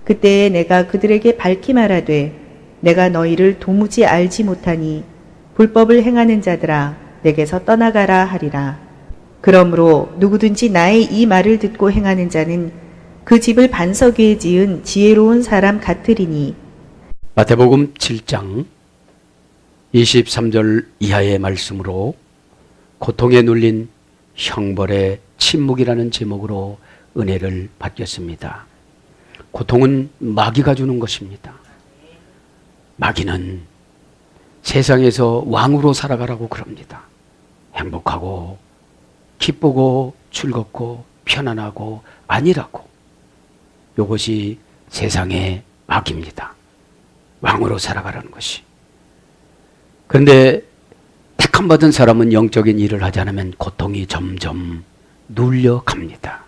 그때에 내가 그들에게 밝히 말하되 내가 너희를 도무지 알지 못하니 불법을 행하는 자들아 내게서 떠나가라 하리라. 그러므로 누구든지 나의 이 말을 듣고 행하는 자는 그 집을 반석 위에 지은 지혜로운 사람 같으리니. 마태복음 7장 23절 이하의 말씀으로 고통에 눌린 형벌의 침묵이라는 제목으로 은혜를 받겠습니다. 고통은 마귀가 주는 것입니다. 마귀는 세상에서 왕으로 살아가라고 그럽니다. 행복하고 기쁘고 즐겁고 편안하고 아니라고. 이것이 세상의 마귀입니다. 왕으로 살아가라는 것이. 그런데 택함받은 사람은 영적인 일을 하지 않으면 고통이 점점 눌려갑니다.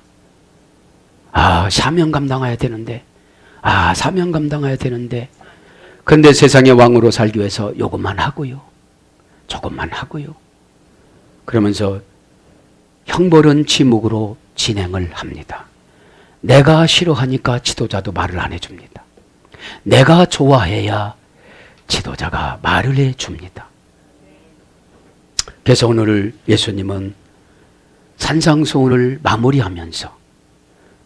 사명 감당해야 되는데, 사명 감당해야 되는데. 그런데 세상의 왕으로 살기 위해서 요것만 하고요. 조금만 하고요. 그러면서 형벌은 침묵으로 진행을 합니다. 내가 싫어하니까 지도자도 말을 안 해줍니다. 내가 좋아해야 지도자가 말을 해줍니다. 그래서 오늘 예수님은 산상수훈을 마무리하면서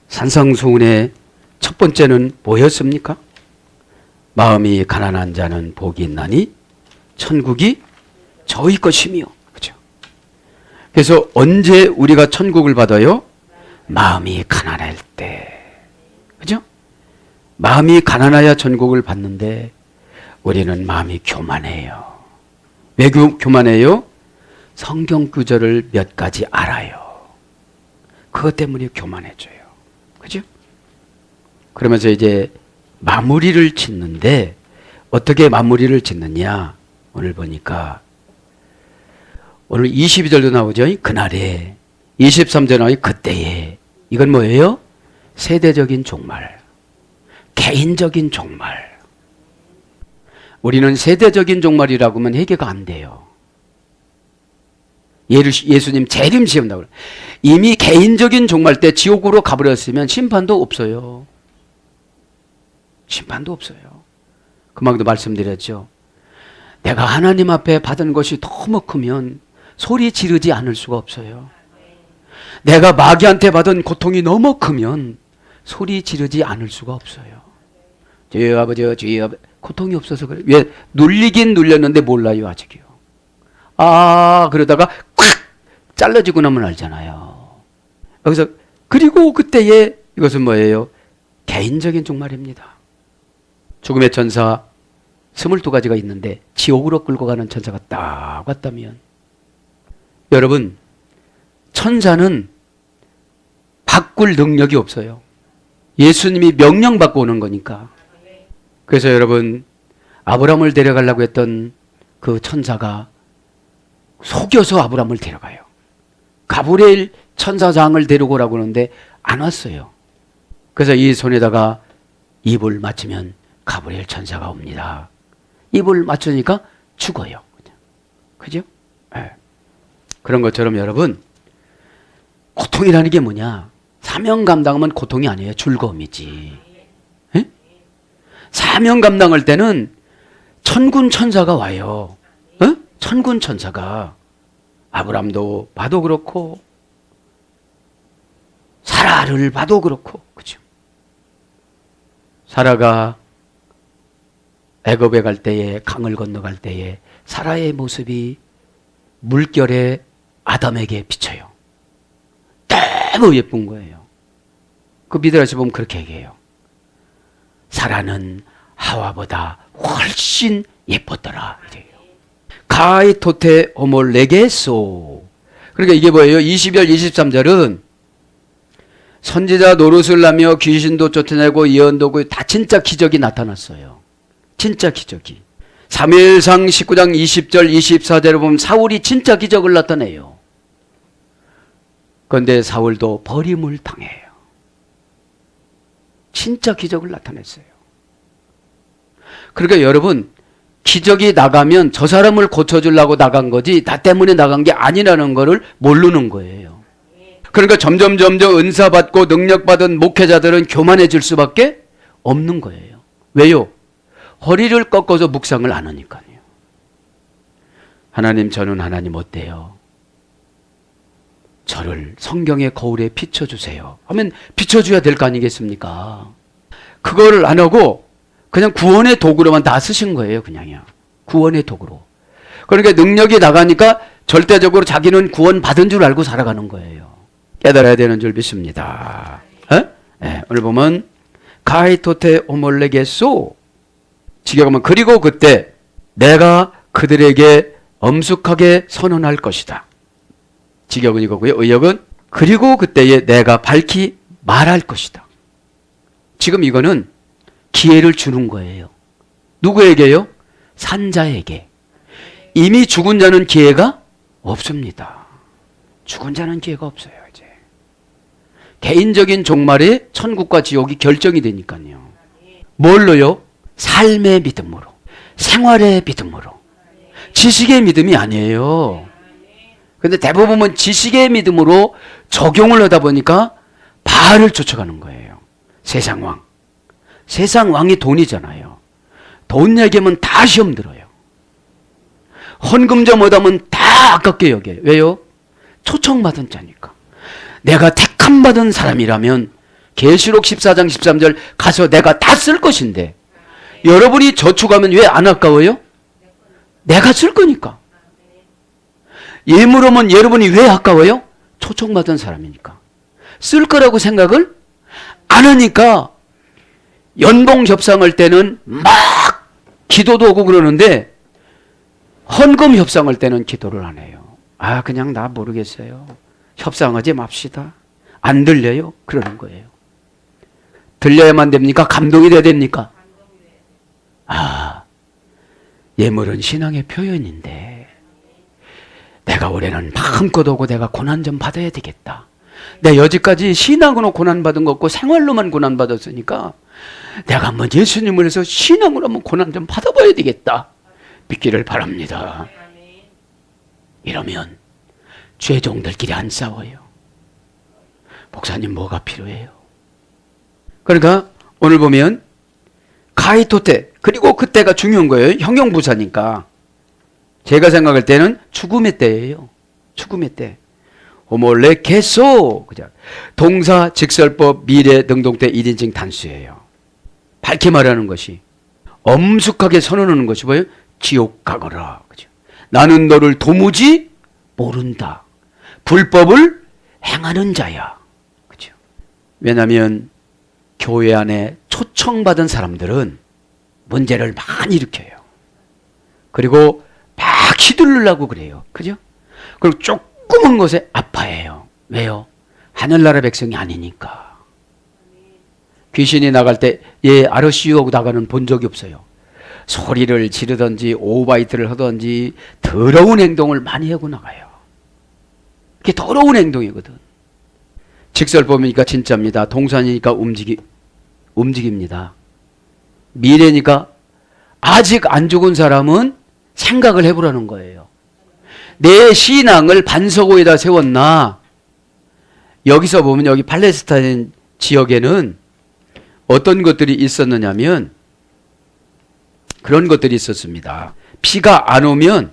산상수훈의 첫 번째는 뭐였습니까? 마음이 가난한 자는 복이 있나니 천국이 저희 것이며. 그죠? 그래서 언제 우리가 천국을 받아요? 마음이 가난할 때. 그죠? 마음이 가난해야 천국을 받는데 우리는 마음이 교만해요. 왜 교만해요? 성경 구절을 몇 가지 알아요. 그것 때문에 교만해져요. 그죠? 그러면서 이제 마무리를 짓는데 어떻게 마무리를 짓느냐? 오늘 보니까 오늘 22절도 나오죠. 그날에 23절 나오죠. 그때에. 이건 뭐예요? 세대적인 종말, 개인적인 종말. 우리는 세대적인 종말이라고 하면 해결가 안 돼요. 예수님 재림 시험다고. 이미 개인적인 종말 때 지옥으로 가버렸으면 심판도 없어요. 심판도 없어요. 금방도 말씀드렸죠. 내가 하나님 앞에 받은 것이 너무 크면 소리 지르지 않을 수가 없어요. 내가 마귀한테 받은 고통이 너무 크면 소리 지르지 않을 수가 없어요. 주여 아버지, 주여 아버지. 고통이 없어서 그래. 왜? 눌리긴 눌렸는데 몰라요 아직이요. 그러다가 콱 잘라지고 나면 알잖아요. 여기서 그리고 그때에 이것은 뭐예요? 개인적인 종말입니다. 죽음의 천사 22가지가 있는데 지옥으로 끌고 가는 천사가 딱 왔다면, 여러분, 천사는 바꿀 능력이 없어요. 예수님이 명령받고 오는 거니까. 그래서 여러분, 아브라함을 데려가려고 했던 그 천사가 속여서 아브라함을 데려가요. 가브리엘 천사장을 데리고 오라고 하는데 안 왔어요. 그래서 이 손에다가 입을 맞추면 가브리엘 천사가 옵니다. 입을 맞추니까 죽어요. 그죠? 네. 그런 것처럼 여러분, 고통이라는 게 뭐냐? 사명 감당하면 고통이 아니에요. 즐거움이지. 네? 사명 감당할 때는 천군 천사가 와요. 천군 천사가. 아브람도 봐도 그렇고 사라를 봐도 그렇고. 그죠? 사라가 애굽에 갈 때에, 강을 건너갈 때에 사라의 모습이 물결에 아담에게 비쳐요. 너무 예쁜 거예요. 그 미드라시 보면 그렇게 얘기해요. 사라는 하와보다 훨씬 예뻤더라. 이래요. 가이토테 호몰레게소. 그러니까 이게 뭐예요? 22절 23절은 선지자 노릇을 하며 귀신도 쫓아내고 예언도 하고 다 진짜 기적이 나타났어요. 진짜 기적이. 사무엘상 19장 20절 24절에 보면 사울이 진짜 기적을 나타내요. 그런데 사울도 버림을 당해요. 진짜 기적을 나타냈어요. 그러니까 여러분, 기적이 나가면 저 사람을 고쳐주려고 나간 거지 나 때문에 나간 게 아니라는 거를 모르는 거예요. 그러니까 점점 은사 받고 능력 받은 목회자들은 교만해질 수밖에 없는 거예요. 왜요? 허리를 꺾어서 묵상을 안 하니까요. 하나님, 저는 하나님 어때요? 저를 성경의 거울에 비춰주세요 하면 비춰줘야 될 거 아니겠습니까? 그거를 안 하고 그냥 구원의 도구로만 다 쓰신 거예요. 그냥요. 구원의 도구로. 그러니까 능력이 나가니까 절대적으로 자기는 구원 받은 줄 알고 살아가는 거예요. 깨달아야 되는 줄 믿습니다. 네, 오늘 보면 카이토테 오몰레게소 직역하면 그리고 그때 내가 그들에게 엄숙하게 선언할 것이다. 직역은 이거고요. 의역은 그리고 그때에 내가 밝히 말할 것이다. 지금 이거는 기회를 주는 거예요. 누구에게요? 산자에게. 이미 죽은 자는 기회가 없습니다. 죽은 자는 기회가 없어요. 이제 개인적인 종말에 천국과 지옥이 결정이 되니까요. 뭘로요? 삶의 믿음으로, 생활의 믿음으로. 지식의 믿음이 아니에요. 근데 대부분은 지식의 믿음으로 적용을 하다 보니까 바알을 쫓아가는 거예요. 세상 왕. 세상 왕이 돈이잖아요. 돈 얘기하면 다 시험 들어요. 헌금자 못하면 다 아깝게 여겨요. 왜요? 초청받은 자니까. 내가 택함받은 사람이라면 계시록 14장 13절 가서 내가 다 쓸 것인데 여러분이 저축하면 왜 안 아까워요? 내가 쓸 거니까. 예물하면 여러분이 왜 아까워요? 초청받은 사람이니까. 쓸 거라고 생각을 안 하니까 연봉 협상할 때는 막 기도도 오고 그러는데 헌금 협상할 때는 기도를 안 해요. 아, 그냥 나 모르겠어요. 협상하지 맙시다. 안 들려요? 그러는 거예요. 들려야만 됩니까? 감동이 돼야 됩니까? 아, 예물은 신앙의 표현인데 내가 올해는 마음껏 오고 내가 고난 좀 받아야 되겠다. 내가 여지까지 신앙으로 고난받은 거 없고 생활로만 고난받았으니까 내가 한번 예수님을 해서 신앙으로 한번 고난 좀 받아봐야 되겠다. 믿기를 바랍니다. 이러면 죄종들끼리 안 싸워요. 목사님 뭐가 필요해요? 그러니까 오늘 보면 카이토테 그리고 그때가 중요한 거예요. 형용부사니까. 제가 생각할 때는 죽음의 때예요. 죽음의 때. 호몰레케소 동사, 직설법, 미래, 능동태 1인칭 단수예요. 밝게 말하는 것이 엄숙하게 선언하는 것이 뭐예요? 지옥 가거라. 그죠? 나는 너를 도무지 모른다. 불법을 행하는 자야. 그죠? 왜냐하면 교회 안에 초청받은 사람들은 문제를 많이 일으켜요. 그리고 막 휘둘르려고 그래요. 그죠? 그리고 조그만 것에 아파해요. 왜요? 하늘나라 백성이 아니니까. 귀신이 나갈 때 얘 아르시오 하고 나가는 본 적이 없어요. 소리를 지르든지 오바이트를 하든지 더러운 행동을 많이 하고 나가요. 그게 더러운 행동이거든. 직설법이니까 진짜입니다. 동산이니까 움직입니다. 미래니까 아직 안 죽은 사람은 생각을 해보라는 거예요. 내 신앙을 반석호에다 세웠나? 여기서 보면 여기 팔레스타인 지역에는 어떤 것들이 있었느냐면 그런 것들이 있었습니다. 비가 안 오면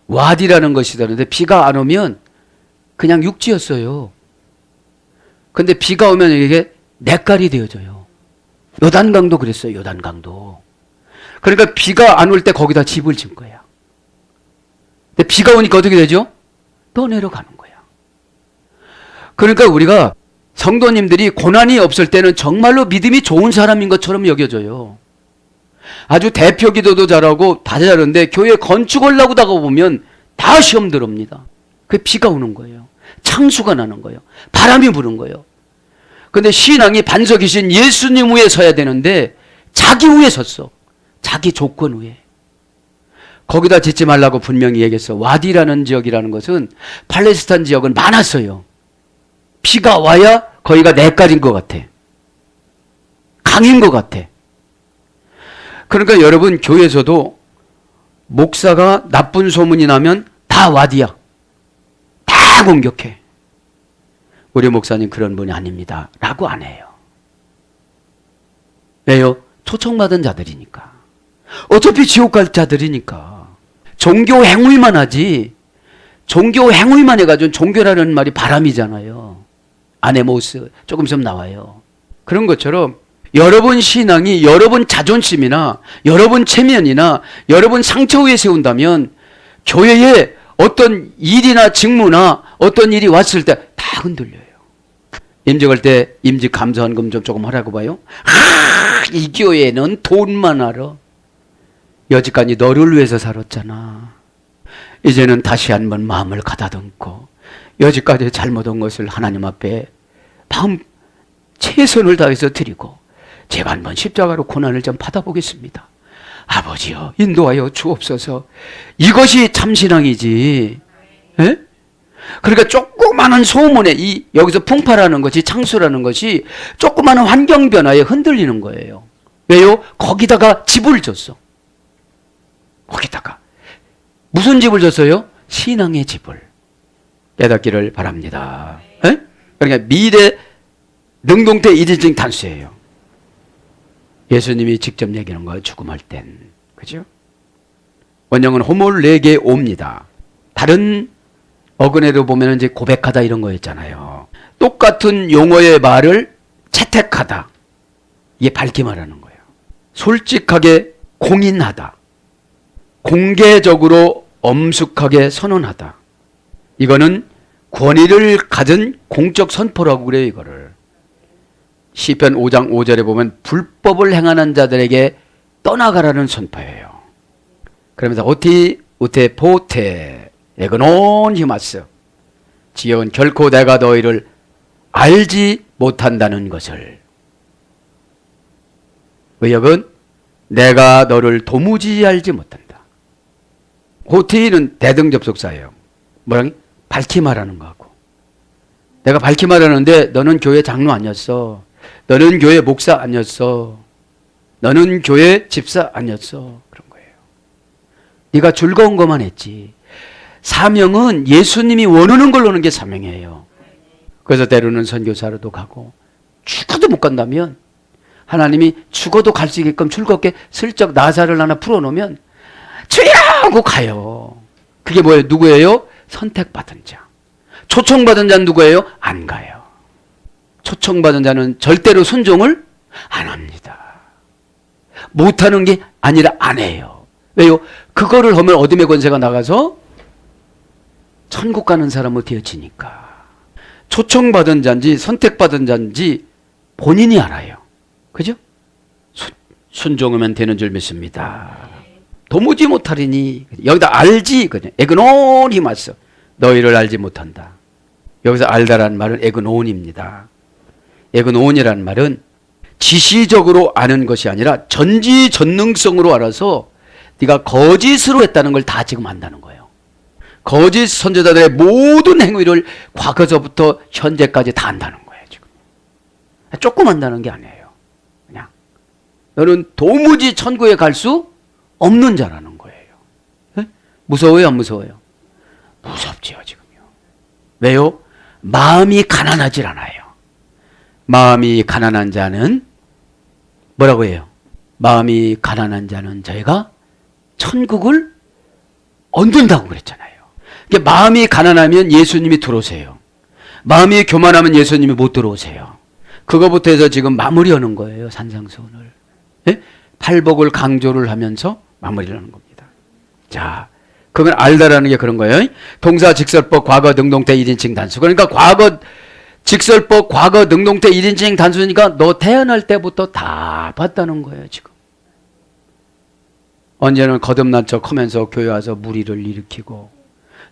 와디라는 것이 되는데 비가 안 오면 그냥 육지였어요. 근데 비가 오면 이게 냇가리 되어져요. 요단강도 그랬어요. 요단강도. 그러니까 비가 안 올 때 거기다 집을 짓는 거야. 근데 비가 오니까 어떻게 되죠? 떠내려가는 거야. 그러니까 우리가 성도님들이 고난이 없을 때는 정말로 믿음이 좋은 사람인 것처럼 여겨져요. 아주 대표 기도도 잘하고 다 잘하는데 교회 건축하려고 다가 보면 다 시험 들어옵니다. 그게 비가 오는 거예요. 창수가 나는 거예요. 바람이 부는 거예요. 근데 신앙이 반석이신 예수님 위에 서야 되는데 자기 위에 섰어. 자기 조건 위에. 거기다 짓지 말라고 분명히 얘기했어. 와디라는 지역이라는 것은 팔레스타인 지역은 많았어요. 비가 와야 거기가 냇가리인 것 같아. 강인 것 같아. 그러니까 여러분 교회에서도 목사가 나쁜 소문이 나면 다 와디야. 다 공격해. 우리 목사님 그런 분이 아닙니다. 라고 안 해요. 왜요? 초청받은 자들이니까. 어차피 지옥 갈 자들이니까. 종교 행위만 하지, 종교 행위만 해가지고 종교라는 말이 바람이잖아요. 아네모스 조금 있으면 나와요. 그런 것처럼 여러분 신앙이 여러분 자존심이나 여러분 체면이나 여러분 상처 위에 세운다면 교회에 어떤 일이나 직무나 어떤 일이 왔을 때 다 흔들려요. 임직할 때 임직 감사원금 좀 조금 하라고 봐요. 이 교회는 돈만 알아. 여지까지 너를 위해서 살았잖아. 이제는 다시 한번 마음을 가다듬고 여지까지 잘못한 것을 하나님 앞에 마음 최선을 다해서 드리고 제가 한번 십자가로 고난을 좀 받아보겠습니다. 아버지여 인도하여 주옵소서. 이것이 참신앙이지. 에? 그러니까 조그마한 소문에 여기서 풍파라는 것이 창수라는 것이 조그마한 환경 변화에 흔들리는 거예요. 왜요? 거기다가 집을 줬어. 거기다가 무슨 집을 줬어요? 신앙의 집을. 깨닫기를 바랍니다. 에? 그러니까 미래 능동태 1인칭 단수예요. 예수님이 직접 얘기하는 거예요. 죽음할 땐. 그죠? 원형은 호몰레게 옵니다. 다른 어근에도 보면 이제 고백하다 이런 거였잖아요. 똑같은 용어의 말을 채택하다. 이게 밝게 말하는 거예요. 솔직하게 공인하다. 공개적으로 엄숙하게 선언하다. 이거는 권위를 가진 공적 선포라고 그래요. 이거를. 시편 5장 5절에 보면 불법을 행하는 자들에게 떠나가라는 선포예요. 그러면서 오티 우테 포테 에그논 히마스 지연 결코 내가 너희를 알지 못한다는 것을. 의역은 내가 너를 도무지 알지 못한다. 호티는 대등접속사예요. 뭐랑 밝히 말하는 거하고. 내가 밝히 말하는데 너는 교회 장로 아니었어. 너는 교회 목사 아니었어. 너는 교회 집사 아니었어. 그런 거예요. 네가 즐거운 것만 했지. 사명은 예수님이 원하는 걸로 하는 게 사명이에요. 그래서 때로는 선교사로도 가고 죽어도 못 간다면 하나님이 죽어도 갈 수 있게끔 즐겁게 슬쩍 나사를 하나 풀어놓으면 주여 하고 가요. 그게 뭐예요? 누구예요? 선택받은 자. 초청받은 자는 누구예요? 안 가요. 초청받은 자는 절대로 순종을 안 합니다. 못하는 게 아니라 안 해요. 왜요? 그거를 하면 어둠의 권세가 나가서 천국 가는 사람은 되어지니까. 초청받은 자인지 선택받은 자인지 본인이 알아요. 그죠? 순종하면 되는 줄 믿습니다. 도무지 못하리니 여기다 알지. 에그논이 맞어. 너희를 알지 못한다. 여기서 알다라는 말은 에그논입니다. 에그논이라는 말은 지시적으로 아는 것이 아니라 전지전능성으로 알아서 네가 거짓으로 했다는 걸 다 지금 안다는 거예요. 거짓 선지자들의 모든 행위를 과거서부터 현재까지 다 안다는 거예요. 지금 조금 안다는 게 아니에요. 그냥 너는 도무지 천국에 갈 수 없는 자라는 거예요. 네? 무서워요? 안 무서워요? 무섭지요 지금요. 왜요? 마음이 가난하질 않아요. 마음이 가난한 자는 뭐라고 해요? 마음이 가난한 자는 저희가 천국을 얻는다고 그랬잖아요. 그러니까 마음이 가난하면 예수님이 들어오세요. 마음이 교만하면 예수님이 못 들어오세요. 그거부터 해서 지금 마무리하는 거예요. 산상수훈을. 예? 팔복을 강조를 하면서 마무리를 하는 겁니다. 자, 그건 알다라는 게 그런 거예요. 동사 직설법 과거 능동태 1인칭 단수. 그러니까 과거 직설법 과거 능동태 1인칭 단수니까 너 태어날 때부터 다 봤다는 거예요. 지금. 언제는 거듭난 척 하면서 교회 와서 무리를 일으키고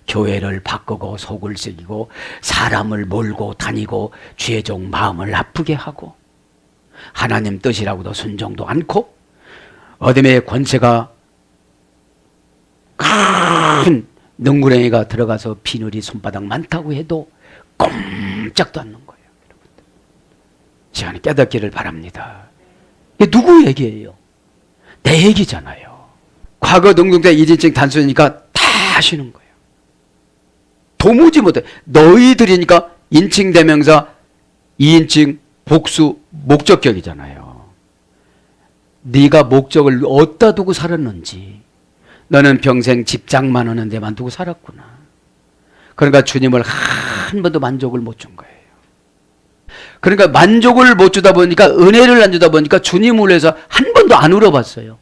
교회를 바꾸고 속을 새기고 사람을 몰고 다니고 죄종 마음을 아프게 하고 하나님 뜻이라고도 순종도 않고 어둠의 권세가 큰 능구렁이가 들어가서 비늘이 손바닥 많다고 해도 꼼짝도 않는 거예요. 여러분들. 시간이 깨닫기를 바랍니다. 이게 누구 얘기예요? 내 얘기잖아요. 과거 능동태 1인칭 단수니까 다 하시는 거예요. 도무지 못해. 너희들이니까 인칭 대명사 2인칭 복수 목적격이잖아요. 네가 목적을 어디다 두고 살았는지. 너는 평생 집장만 하는 데만 두고 살았구나. 그러니까 주님을 한 번도 만족을 못 준 거예요. 그러니까 만족을 못 주다 보니까, 은혜를 안 주다 보니까 주님을 위해서 한 번도 안 울어봤어요.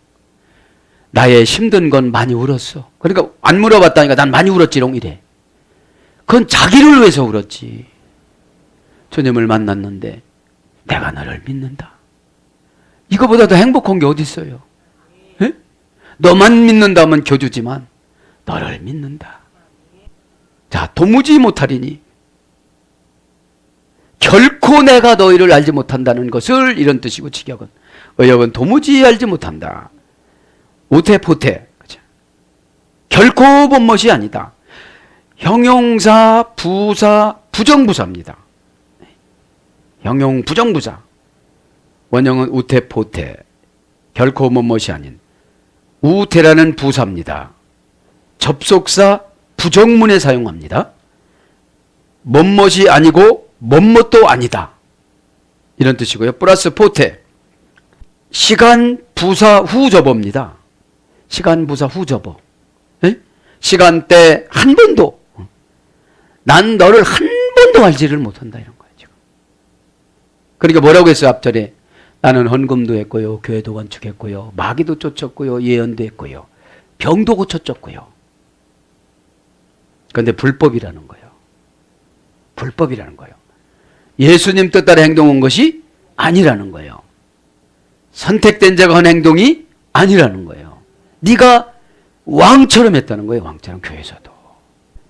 나의 힘든 건 많이 울었어. 그러니까 안 물어봤다니까 난 많이 울었지롱 이래. 그건 자기를 위해서 울었지. 주님을 만났는데 내가 너를 믿는다. 이거보다 더 행복한 게 어디 있어요? 에? 너만 믿는다면 교주지만 너를 믿는다. 자, 도무지 못하리니 결코 내가 너희를 알지 못한다는 것을, 이런 뜻이고, 직역은 의역은 도무지 알지 못한다. 우태포태, 그죠? 결코 본 것이 아니다. 형용사, 부사, 부정부사입니다. 형용 부정부사. 원형은 우태포태, 결코 본 것이 아닌 우태라는 부사입니다. 접속사 부정문에 사용합니다. 뭔것이 아니고 뭔것도 아니다, 이런 뜻이고요. 플러스 포태, 시간 부사 후접어입니다. 시간 부사 후접어. 에? 시간대 한 번도, 난 너를 한 번도 알지를 못한다, 이런 거예요 지금. 그러니까 뭐라고 했어요 앞절에? 나는 헌금도 했고요, 교회도 건축했고요, 마귀도 쫓았고요, 예언도 했고요, 병도 고쳤었고요. 그런데 불법이라는 거예요. 불법이라는 거예요. 예수님 뜻 따라 행동한 것이 아니라는 거예요. 선택된 자가 한 행동이 아니라는 거예요. 네가 왕처럼 했다는 거예요. 왕처럼. 교회에서도.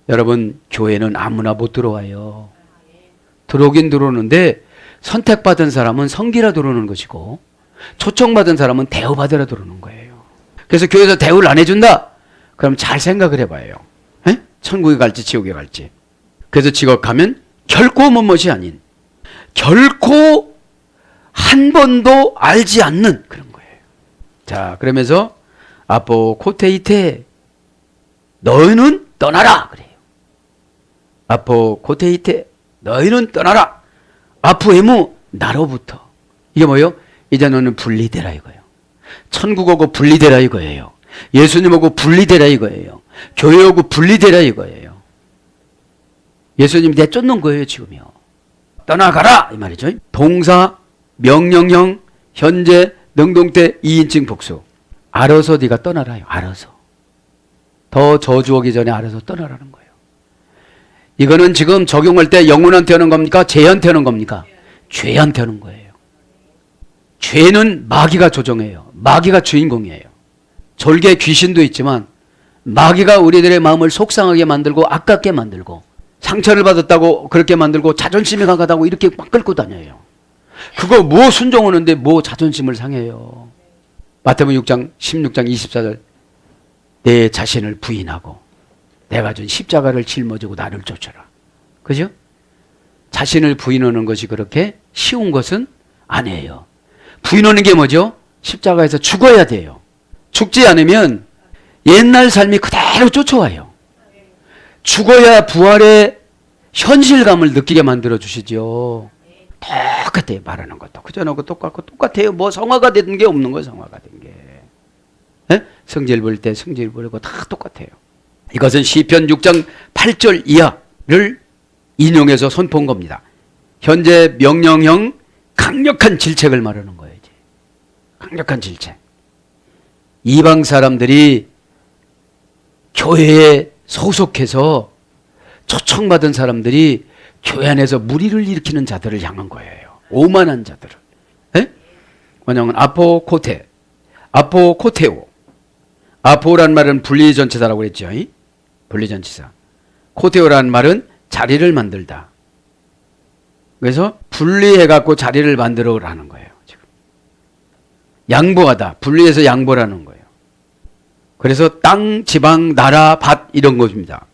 여러분, 교회는 아무나 못 들어와요. 들어오긴 들어오는데 선택받은 사람은 성기라 들어오는 것이고, 초청받은 사람은 대우받으라 들어오는 거예요. 그래서 교회에서 대우를 안 해준다? 그럼 잘 생각을 해봐요. 에? 천국에 갈지 지옥에 갈지. 그래서 지옥하면 결코 먼 것이 아닌, 결코 한 번도 알지 않는 그런 거예요. 자, 그러면서 아포코테이테, 너희는 떠나라 그래요. 아포코테이테, 너희는 떠나라. 아프에무, 나로부터. 이게 뭐예요? 이제 너는 분리되라 이거예요. 천국하고 분리되라 이거예요. 예수님하고 분리되라 이거예요. 교회하고 분리되라 이거예요. 예수님이 내쫓는 거예요 지금요. 떠나가라 이 말이죠. 동사, 명령형, 현재, 능동태, 2인칭 복수. 알아서 네가 떠나라요. 알아서. 더 저주 오기 전에 알아서 떠나라는 거예요. 이거는 지금 적용할 때 영혼한테 하는 겁니까? 죄한테 하는 겁니까? 죄한테 하는 거예요. 죄는 마귀가 조정해요. 마귀가 주인공이에요. 졸개 귀신도 있지만 마귀가 우리들의 마음을 속상하게 만들고 아깝게 만들고 상처를 받았다고 그렇게 만들고 자존심이 강하다고 이렇게 막 끌고 다녀요. 그거 뭐 순종하는데 뭐 자존심을 상해요. 마태복음 6장 16장 24절, 내 자신을 부인하고 내가 준 십자가를 짊어지고 나를 쫓아라. 그죠? 자신을 부인하는 것이 그렇게 쉬운 것은 아니에요. 부인하는 게 뭐죠? 십자가에서 죽어야 돼요. 죽지 않으면 옛날 삶이 그대로 쫓아와요. 죽어야 부활의 현실감을 느끼게 만들어 주시죠. 똑같아요. 말하는 것도 그전하고 똑같고 똑같아요. 뭐 성화가 된 게 없는 거예요. 성화가 된 게. 에? 성질 부릴 때 성질 부리고 다 똑같아요. 이것은 시편 6장 8절 이하를 인용해서 선포한 겁니다. 현재 명령형 강력한 질책을 말하는 거예요. 이제. 강력한 질책. 이방 사람들이 교회에 소속해서 초청받은 사람들이 교회 안에서 무리를 일으키는 자들을 향한 거예요. 오만한 자들을. 에? 원형은 아포코테, 아포코테오. 아포란 말은 분리전치사라고 그랬죠. 분리전치사. 코테오라는 말은 자리를 만들다. 그래서 분리해갖고 자리를 만들어라는 거예요. 지금. 양보하다. 분리해서 양보라는 거예요. 그래서 땅, 지방, 나라, 밭 이런 것입니다.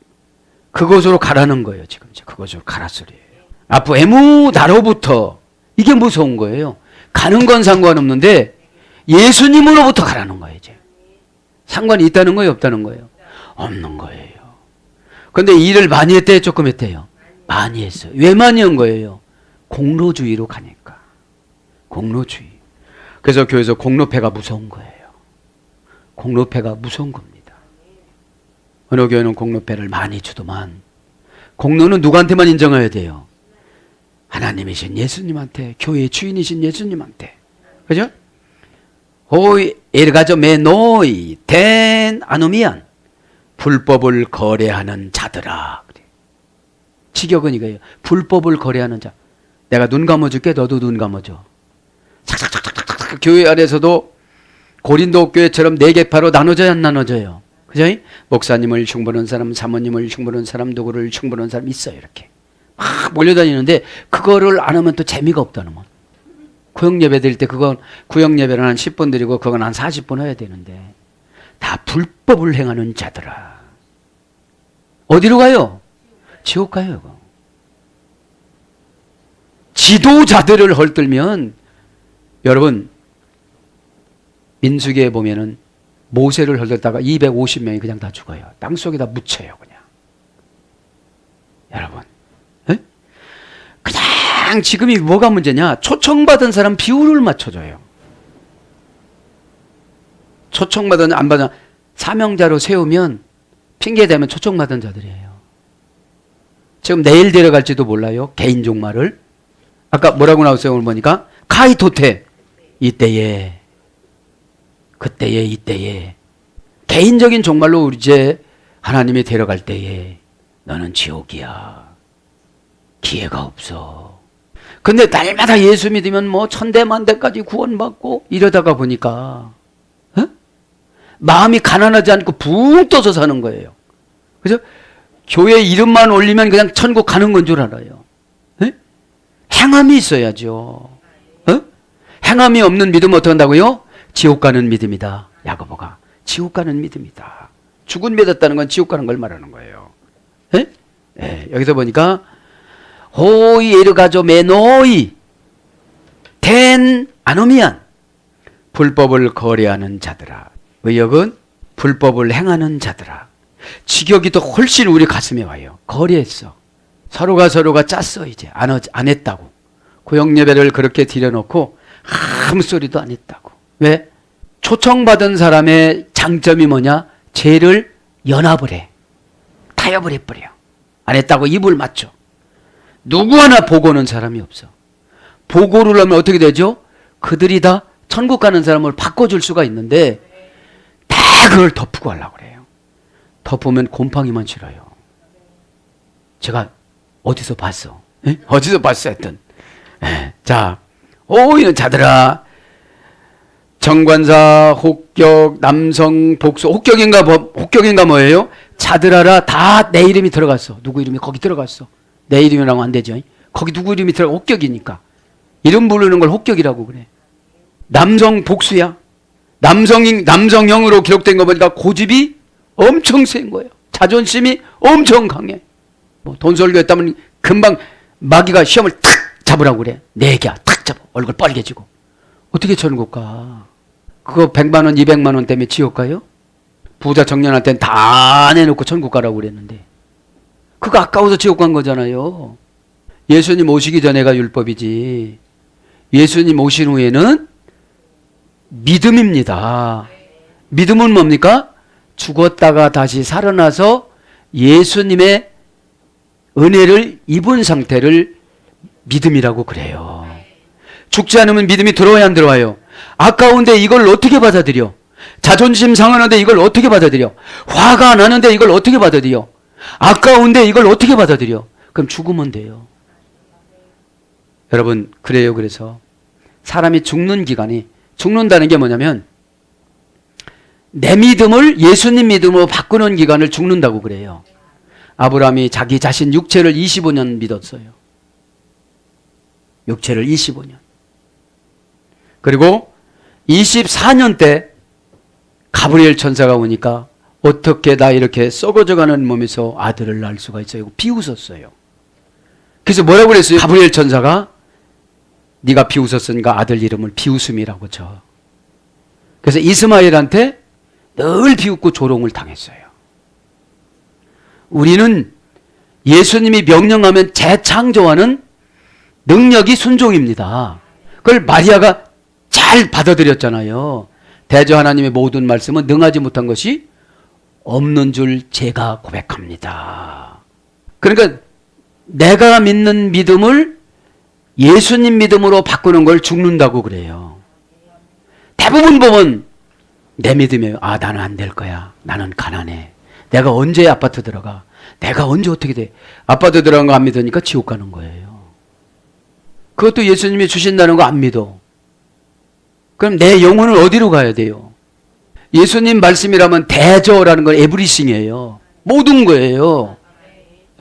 그곳으로 가라는 거예요. 지금 그곳으로 가라 소리예요. 앞으로 애무 나로부터, 이게 무서운 거예요. 가는 건 상관없는데 예수님으로부터 가라는 거예요. 이제. 상관이 있다는 거예요, 없다는 거예요? 없는 거예요. 그런데 일을 많이 했대요, 조금 했대요? 많이 했어요. 왜 많이 한 거예요? 공로주의로 가니까. 공로주의. 그래서 교회에서 공로패가 무서운 거예요. 공로패가 무서운 겁니다. 어느 교회는 공로패를 많이 주더만 공로는 누구한테만 인정해야 돼요? 하나님이신 예수님한테, 교회의 주인이신 예수님한테. 그죠? 호이 에르가조 메노이 된 아노미안 불법을 거래하는 자들아. 직역은 이거예요. 불법을 거래하는 자. 내가 눈 감아줄게, 너도 눈 감아줘. 착착착착착. 교회 안에서도 고린도 교회처럼 네 개파로 나눠져야 안 나눠져요. 그죠? 목사님을 흉보는 사람, 사모님을 흉보는 사람, 누구를 흉보는 사람 있어요. 이렇게 막 몰려다니는데 그거를 안 하면 또 재미가 없다는 거. 구역 예배 드릴 때 그건 구역 예배는 한 10분 드리고 그건 한 40분 해야 되는데 다 불법을 행하는 자들아. 어디로 가요? 지옥 가요. 이거. 지도자들을 헐들면 여러분 민수기에 보면은 모세를 헐들다가 250명이 그냥 다 죽어요. 땅속에다 묻혀요. 그냥. 여러분 에? 그냥 지금이 뭐가 문제냐? 초청받은 사람 비율을 맞춰줘요. 초청받은 안 받은 사명자로 세우면 핑계대면 초청받은 자들이에요. 지금 내일 데려갈지도 몰라요. 개인 종말을. 아까 뭐라고 나왔어요? 오늘 보니까 카이토테 이때에 그때에 이때에 개인적인 종말로 우리 이제 하나님이 데려갈 때에 너는 지옥이야. 기회가 없어. 근데 날마다 예수 믿으면 뭐 천대만대까지 구원받고 이러다가 보니까 마음이 가난하지 않고 붕 떠서 사는 거예요. 그죠? 교회 이름만 올리면 그냥 천국 가는 건 줄 알아요. 에? 행함이 있어야죠. 행함이 없는 믿음 어떻게 한다고요? 지옥 가는 믿음이다. 야고보가 지옥 가는 믿음이다. 죽은 믿었다는 건 지옥 가는 걸 말하는 거예요. 에? 예, 여기서 보니까 호이 에르가조 메노이 된 아노미안 불법을 거래하는 자들아. 의역은 불법을 행하는 자들아. 직역이 더 훨씬 우리 가슴에 와요. 거래했어. 서로가 짰어. 이제 안 했다고. 구역 예배를 그렇게 드려놓고 아무 소리도 안 했다고. 왜? 초청받은 사람의 장점이 뭐냐? 죄를 연합을 해. 타협을 해버려. 안 했다고 입을 맞춰. 누구 하나 보고 오는 사람이 없어. 보고를 하면 어떻게 되죠? 그들이 다 천국 가는 사람을 바꿔줄 수가 있는데 다 그걸 덮고 하려고 그래요. 덮으면 곰팡이만 싫어요. 제가 어디서 봤어? 에? 어디서 봤어? 했던. 자, 이는 자들아. 정관사, 혹격, 남성, 복수. 혹격인가 뭐예요? 자들아라. 다 내 이름이 들어갔어. 누구 이름이 거기 들어갔어. 내 이름이라고 안 되죠. 거기 누구 이름이 들어가. 혹격이니까. 이름 부르는 걸 혹격이라고 그래. 남성 복수야. 남성형으로 기록된 거 보니까 고집이 엄청 센 거예요. 자존심이 엄청 강해. 뭐 돈설교했다면 금방 마귀가 시험을 탁 잡으라고 그래. 네 개야 탁 잡아. 얼굴 빨개지고. 어떻게 천국 가? 그거 100만 원, 200만 원 때문에 지옥 가요? 부자 청년한테는 다 내놓고 천국 가라고 그랬는데. 그거 아까워서 지옥 간 거잖아요. 예수님 오시기 전에가 율법이지. 예수님 오신 후에는 믿음입니다. 믿음은 뭡니까? 죽었다가 다시 살아나서 예수님의 은혜를 입은 상태를 믿음이라고 그래요. 죽지 않으면 믿음이 들어와야 안 들어와요? 아까운데 이걸 어떻게 받아들여? 자존심 상하는데 이걸 어떻게 받아들여? 화가 나는데 이걸 어떻게 받아들여? 아까운데 이걸 어떻게 받아들여? 그럼 죽으면 돼요. 여러분 그래요. 그래서 사람이 죽는다는 게 뭐냐면 내 믿음을 예수님 믿음으로 바꾸는 기간을 죽는다고 그래요. 아브라함이 자기 자신 육체를 25년 믿었어요. 육체를 25년. 그리고 24년 때 가브리엘 천사가 오니까 어떻게 나 이렇게 썩어져가는 몸에서 아들을 낳을 수가 있어요? 비웃었어요. 그래서 뭐라고 그랬어요? 가브리엘 천사가 네가 비웃었으니까 아들 이름을 비웃음이라고 쳐. 그래서 이스마엘한테 늘 비웃고 조롱을 당했어요. 우리는 예수님이 명령하면 재창조하는 능력이 순종입니다. 그걸 마리아가 잘 받아들였잖아요. 대저 하나님의 모든 말씀은 능하지 못한 것이 없는 줄 제가 고백합니다. 그러니까 내가 믿는 믿음을 예수님 믿음으로 바꾸는 걸 죽는다고 그래요. 대부분 보면 내 믿음이에요. 아, 나는 안 될 거야. 나는 가난해. 내가 언제 아파트 들어가? 내가 언제 어떻게 돼? 아파트 들어간 거 안 믿으니까 지옥 가는 거예요. 그것도 예수님이 주신다는 거 안 믿어. 그럼 내 영혼은 어디로 가야 돼요? 예수님 말씀이라면 대저라는 건 에브리싱이에요. 모든 거예요.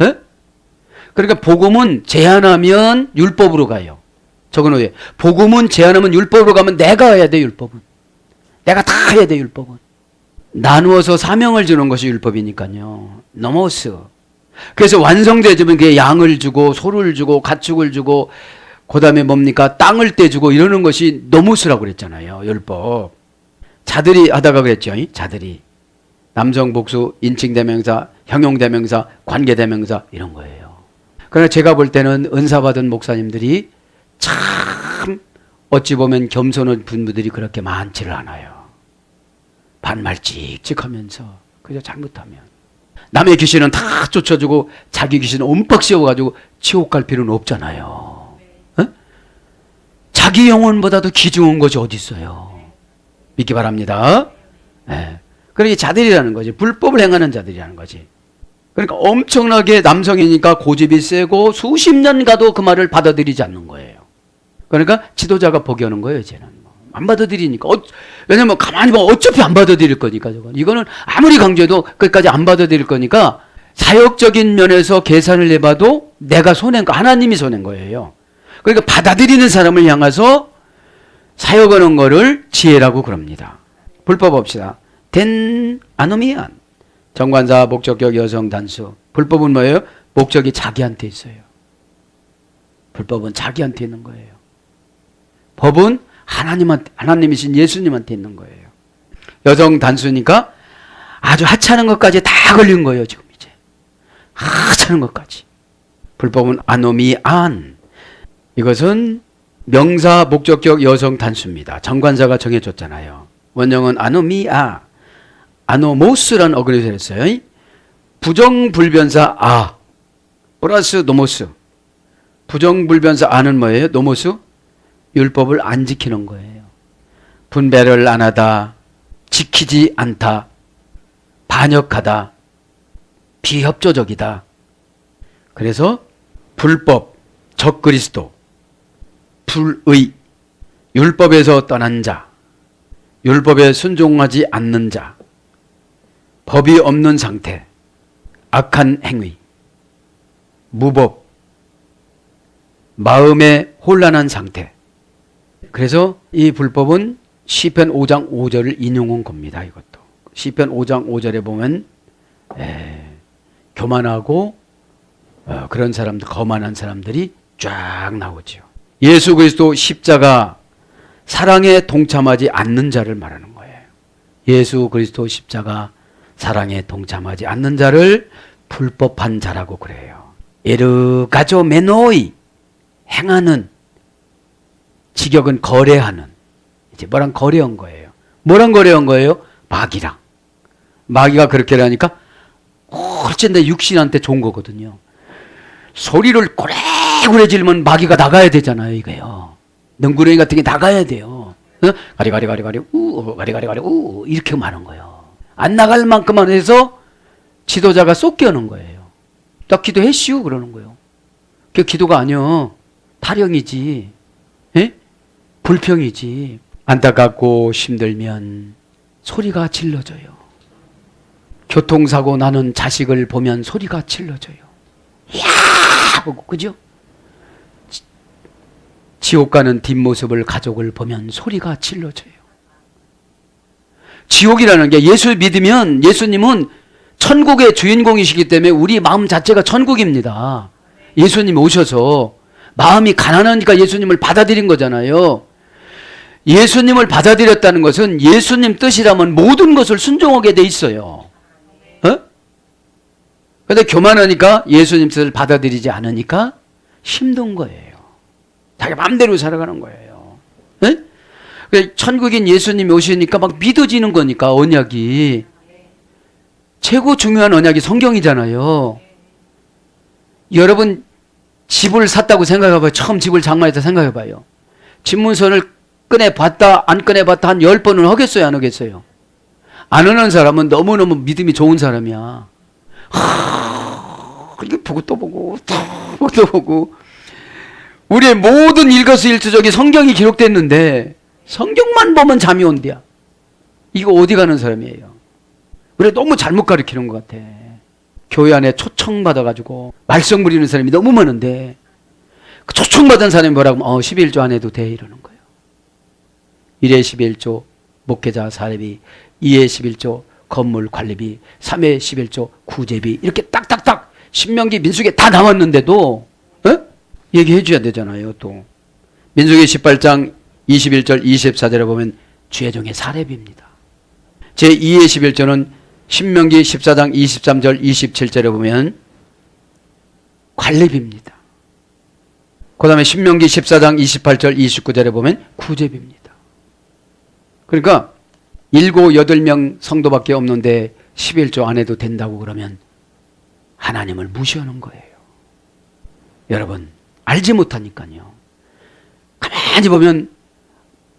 예? 그러니까 복음은 제한하면 율법으로 가요. 저건 왜? 복음은 제한하면 율법으로 가면 내가 해야 돼, 율법은. 내가 다 해야 돼, 율법은. 나누어서 사명을 주는 것이 율법이니까요. 노모스. 그래서 완성되지면 그게 양을 주고 소를 주고 가축을 주고 그다음에 뭡니까? 땅을 떼주고 이러는 것이 노모스라고 그랬잖아요. 율법. 자들이 하다가 그랬죠. 자들이. 남성 복수, 인칭 대명사, 형용 대명사, 관계 대명사 이런 거예요. 그러나 제가 볼 때는 은사 받은 목사님들이 참 어찌 보면 겸손한 분들이 그렇게 많지를 않아요. 반말 찍찍하면서 그저 잘못하면 남의 귀신은 다 쫓아주고 자기 귀신은 옴팍 씌워가지고 지옥 갈 필요는 없잖아요. 자기 영혼보다도 귀중한 것이 어디 있어요. 믿기 바랍니다. 네. 그러니 자들이라는 거지. 불법을 행하는 자들이라는 거지. 그러니까 엄청나게 남성이니까 고집이 세고 수십 년 가도 그 말을 받아들이지 않는 거예요. 그러니까 지도자가 포기하는 거예요. 쟤는 안 받아들이니까. 왜냐면 가만히 보면 어차피 안 받아들일 거니까. 이거는 아무리 강조해도 끝까지 안 받아들일 거니까 사역적인 면에서 계산을 해봐도 내가 손해인 거, 하나님이 손해인 거예요. 그러니까 받아들이는 사람을 향해서 사역하는 거를 지혜라고 그럽니다. 불법 없이다. 된 아노미안. 정관사 목적격 여성 단수. 불법은 뭐예요? 목적이 자기한테 있어요. 불법은 자기한테 있는 거예요. 법은 하나님이신 예수님한테 있는 거예요. 여성 단수니까 아주 하찮은 것까지 다 걸린 거예요, 지금 이제. 하찮은 것까지. 불법은 아노미안. 이것은 명사 목적격 여성 단수입니다. 정관사가 정해줬잖아요. 원형은 아노미아, 아노모스라는 어근에서 했어요. 부정불변사 아 플러스 노모스. 부정불변사 아는 뭐예요? 노모스? 율법을 안 지키는 거예요. 분배를 안 하다, 지키지 않다, 반역하다, 비협조적이다. 그래서 불법, 적그리스도, 불의, 율법에서 떠난 자, 율법에 순종하지 않는 자, 법이 없는 상태, 악한 행위, 무법, 마음의 혼란한 상태. 그래서 이 불법은 시편 5장 5절을 인용한 겁니다. 이것도 시편 5장 5절에 보면 교만하고 그런 사람들, 거만한 사람들이 쫙 나오죠. 예수 그리스도 십자가 사랑에 동참하지 않는 자를 말하는 거예요. 예수 그리스도 십자가 사랑에 동참하지 않는 자를 불법한 자라고 그래요. 에르가조 메노이 행하는, 직역은 거래하는. 이제 뭐랑 거래한 거예요. 뭐랑 거래한 거예요? 마귀랑. 마귀가 그렇게 하니까 훨씬 더 육신한테 좋은 거거든요. 소리를 고래고래 지르면 마귀가 나가야 되잖아요, 이거요. 능구렁이 같은 게 나가야 돼요. 가리가리가리가리 가리가리가리 이렇게 많은 거예요. 안 나갈 만큼만 해서 지도자가 쏟겨는 거예요. 나 기도했시오 그러는 거예요. 그게 기도가 아니요. 타령이지. 에? 불평이지. 안타깝고 힘들면 소리가 질러져요. 교통사고 나는 자식을 보면 소리가 질러져요. 야! 하고 그죠? 지옥 가는 뒷모습을 가족을 보면 소리가 질러져요. 지옥이라는 게 예수 믿으면 예수님은 천국의 주인공이시기 때문에 우리 마음 자체가 천국입니다. 예수님이 오셔서 마음이 가난하니까 예수님을 받아들인 거잖아요. 예수님을 받아들였다는 것은 예수님 뜻이라면 모든 것을 순종하게 돼 있어요. 그런데 교만하니까 예수님 뜻을 받아들이지 않으니까 힘든 거예요. 자기 마음대로 살아가는 거예요. 천국인 예수님이 오시니까 막 믿어지는 거니까 언약이. 최고 중요한 언약이 성경이잖아요. 여러분 집을 샀다고 생각해봐요. 처음 집을 장만했다 생각해봐요. 집문서를 꺼내봤다 안 꺼내봤다 한 10번은 하겠어요 안 하겠어요? 안 하는 사람은 너무너무 믿음이 좋은 사람이야. 이렇게 보고 또 보고 또 보고. 우리의 모든 일거수일투족이 성경이 기록됐는데 성경만 보면 잠이 온대야. 이거 어디 가는 사람이에요? 우리가 너무 잘못 가르치는 것 같아. 교회 안에 초청받아가지고 말썽 부리는 사람이 너무 많은데 그 초청받은 사람이 뭐라고 하면 11조 안 해도 돼 이러는 거예요. 1회 11조 목회자 사례비, 2회 11조 건물 관리비, 3회 11조 구제비 이렇게 딱딱딱 신명기 민수기에 다 나왔는데도 얘기해 줘야 되잖아요. 또 민수기 18장 21절 24절에 보면 죄종의 사례비입니다. 제2의 11조는 신명기 14장 23절 27절에 보면 관리비입니다. 그 다음에 신명기 14장 28절 29절에 보면 구제비입니다. 그러니까 7, 8명 성도밖에 없는데 11조 안 해도 된다고 그러면 하나님을 무시하는 거예요. 여러분 알지 못하니까요. 가만히 보면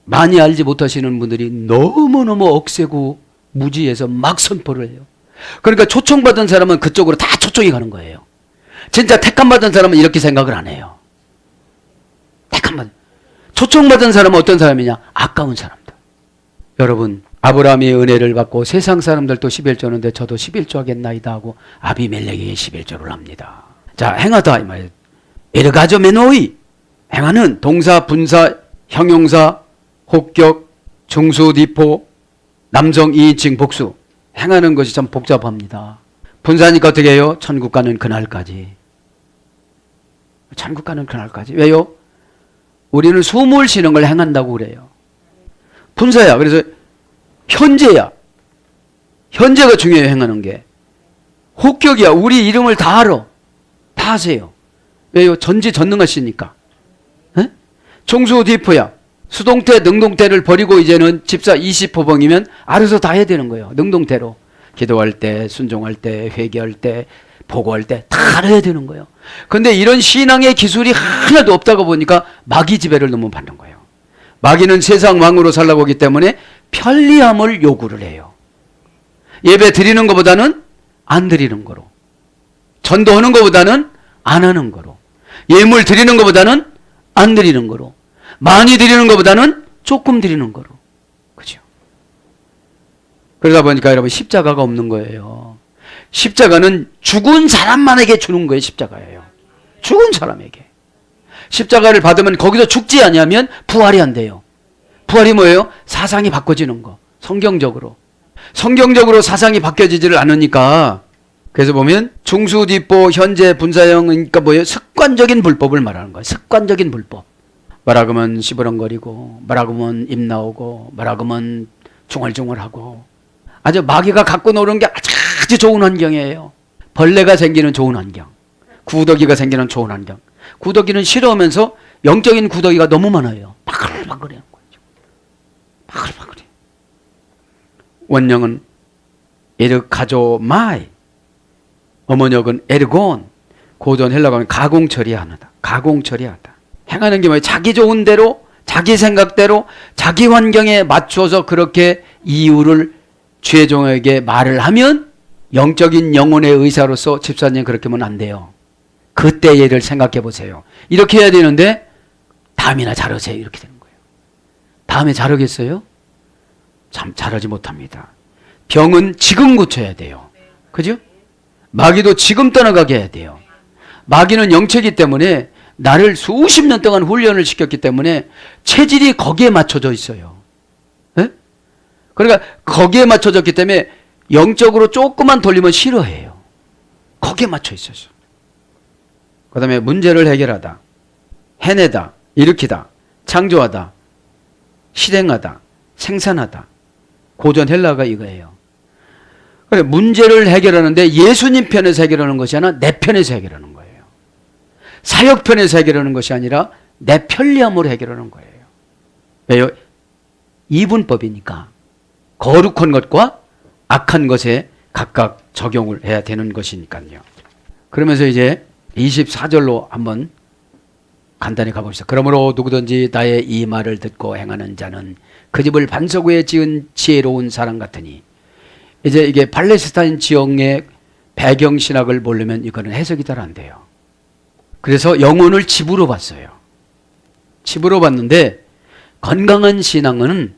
많이 알지 못하시는 분들이 너무너무 억세고 무지해서 막 선포를 해요. 그러니까 초청받은 사람은 그쪽으로 다 초청이 가는 거예요. 진짜 택함받은 사람은 이렇게 생각을 안 해요. 초청받은 사람은 어떤 사람이냐? 아까운 사람들. 여러분 아브라함이 은혜를 받고 세상 사람들도 11조는데 저도 11조 하겠나이다 하고 아비멜렉에게 11조를 합니다. 자, 행하다 이 말이에요. 에르가조메노이. 행하는 동사, 분사, 형용사, 혹격, 중수, 디포, 남성, 이인칭, 복수. 행하는 것이 참 복잡합니다. 분사니까 어떻게 해요? 천국 가는 그날까지. 천국 가는 그날까지. 왜요? 우리는 숨을 쉬는 걸 행한다고 그래요. 분사야. 그래서 현재야. 현재가 중요해요. 행하는 게. 혹격이야. 우리 이름을 다 알아. 다 아세요. 왜요? 전지전능하시니까. 에? 종수 디포야. 수동태, 능동태를 버리고 이제는 집사 20호봉이면 알아서 다 해야 되는 거예요. 능동태로. 기도할 때, 순종할 때, 회개할 때, 보고할 때 다 해야 되는 거예요. 그런데 이런 신앙의 기술이 하나도 없다고 보니까 마귀 지배를 너무 받는 거예요. 마귀는 세상 왕으로 살라고 하기 때문에 편리함을 요구를 해요. 예배 드리는 것보다는 안 드리는 거로. 전도하는 것보다는 안 하는 거로. 예물 드리는 것보다는 안 드리는 거로. 많이 드리는 것보다는 조금 드리는 거로. 그죠? 그러다 보니까 여러분 십자가가 없는 거예요. 십자가는 죽은 사람만에게 주는 거예요. 십자가예요. 죽은 사람에게. 십자가를 받으면 거기서 죽지 않으면 부활이 안 돼요. 부활이 뭐예요? 사상이 바꿔지는 거. 성경적으로. 성경적으로 사상이 바뀌어지지를 않으니까 그래서 보면 중수디보 현재 분사형 그러니까 뭐예요? 습관적인 불법을 말하는 거예요. 습관적인 불법. 말하면 시부렁거리고 말하면 입 나오고 말하면 중얼중얼하고 아주 마귀가 갖고 노는 게 아주 좋은 환경이에요. 벌레가 생기는 좋은 환경. 구더기가 생기는 좋은 환경. 구더기는 싫어하면서 영적인 구더기가 너무 많아요. 바글바글해요. 바글바글해. 원령은 에르카조마이, 어머니역은 에르곤, 고전 헬라어는 가공 처리하다. 가공 처리하다. 행하는 게 뭐예요? 자기 좋은 대로, 자기 생각대로, 자기 환경에 맞춰서 그렇게 이유를 죄종에게 말을 하면 영적인 영혼의 의사로서 집사님 그렇게 하면 안 돼요. 그때 예를 생각해 보세요. 이렇게 해야 되는데 다음이나 잘하세요. 이렇게 되는 거예요. 다음에 잘하겠어요? 참 잘하지 못합니다. 병은 지금 고쳐야 돼요. 그죠? 마귀도 지금 떠나가게 해야 돼요. 마귀는 영체이기 때문에 나를 수십 년 동안 훈련을 시켰기 때문에 체질이 거기에 맞춰져 있어요. 네? 그러니까 거기에 맞춰졌기 때문에 영적으로 조금만 돌리면 싫어해요. 거기에 맞춰 있어서. 그 다음에 문제를 해결하다, 해내다, 일으키다, 창조하다, 실행하다, 생산하다. 고전 헬라가 이거예요. 그래, 문제를 해결하는데 예수님 편에서 해결하는 것이 아니라 내 편에서 해결하는 거예요. 사역 편에서 해결하는 것이 아니라 내 편리함으로 해결하는 거예요. 왜요? 이분법이니까 거룩한 것과 악한 것에 각각 적용을 해야 되는 것이니까요. 그러면서 이제 24절로 한번 간단히 가봅시다. 그러므로 누구든지 나의 이 말을 듣고 행하는 자는 그 집을 반석 위에 지은 지혜로운 사람 같으니, 이제 이게 팔레스타인 지역의 배경신학을 모르면 이거는 해석이 잘 안 돼요. 그래서 영혼을 집으로 봤어요. 집으로 봤는데 건강한 신앙은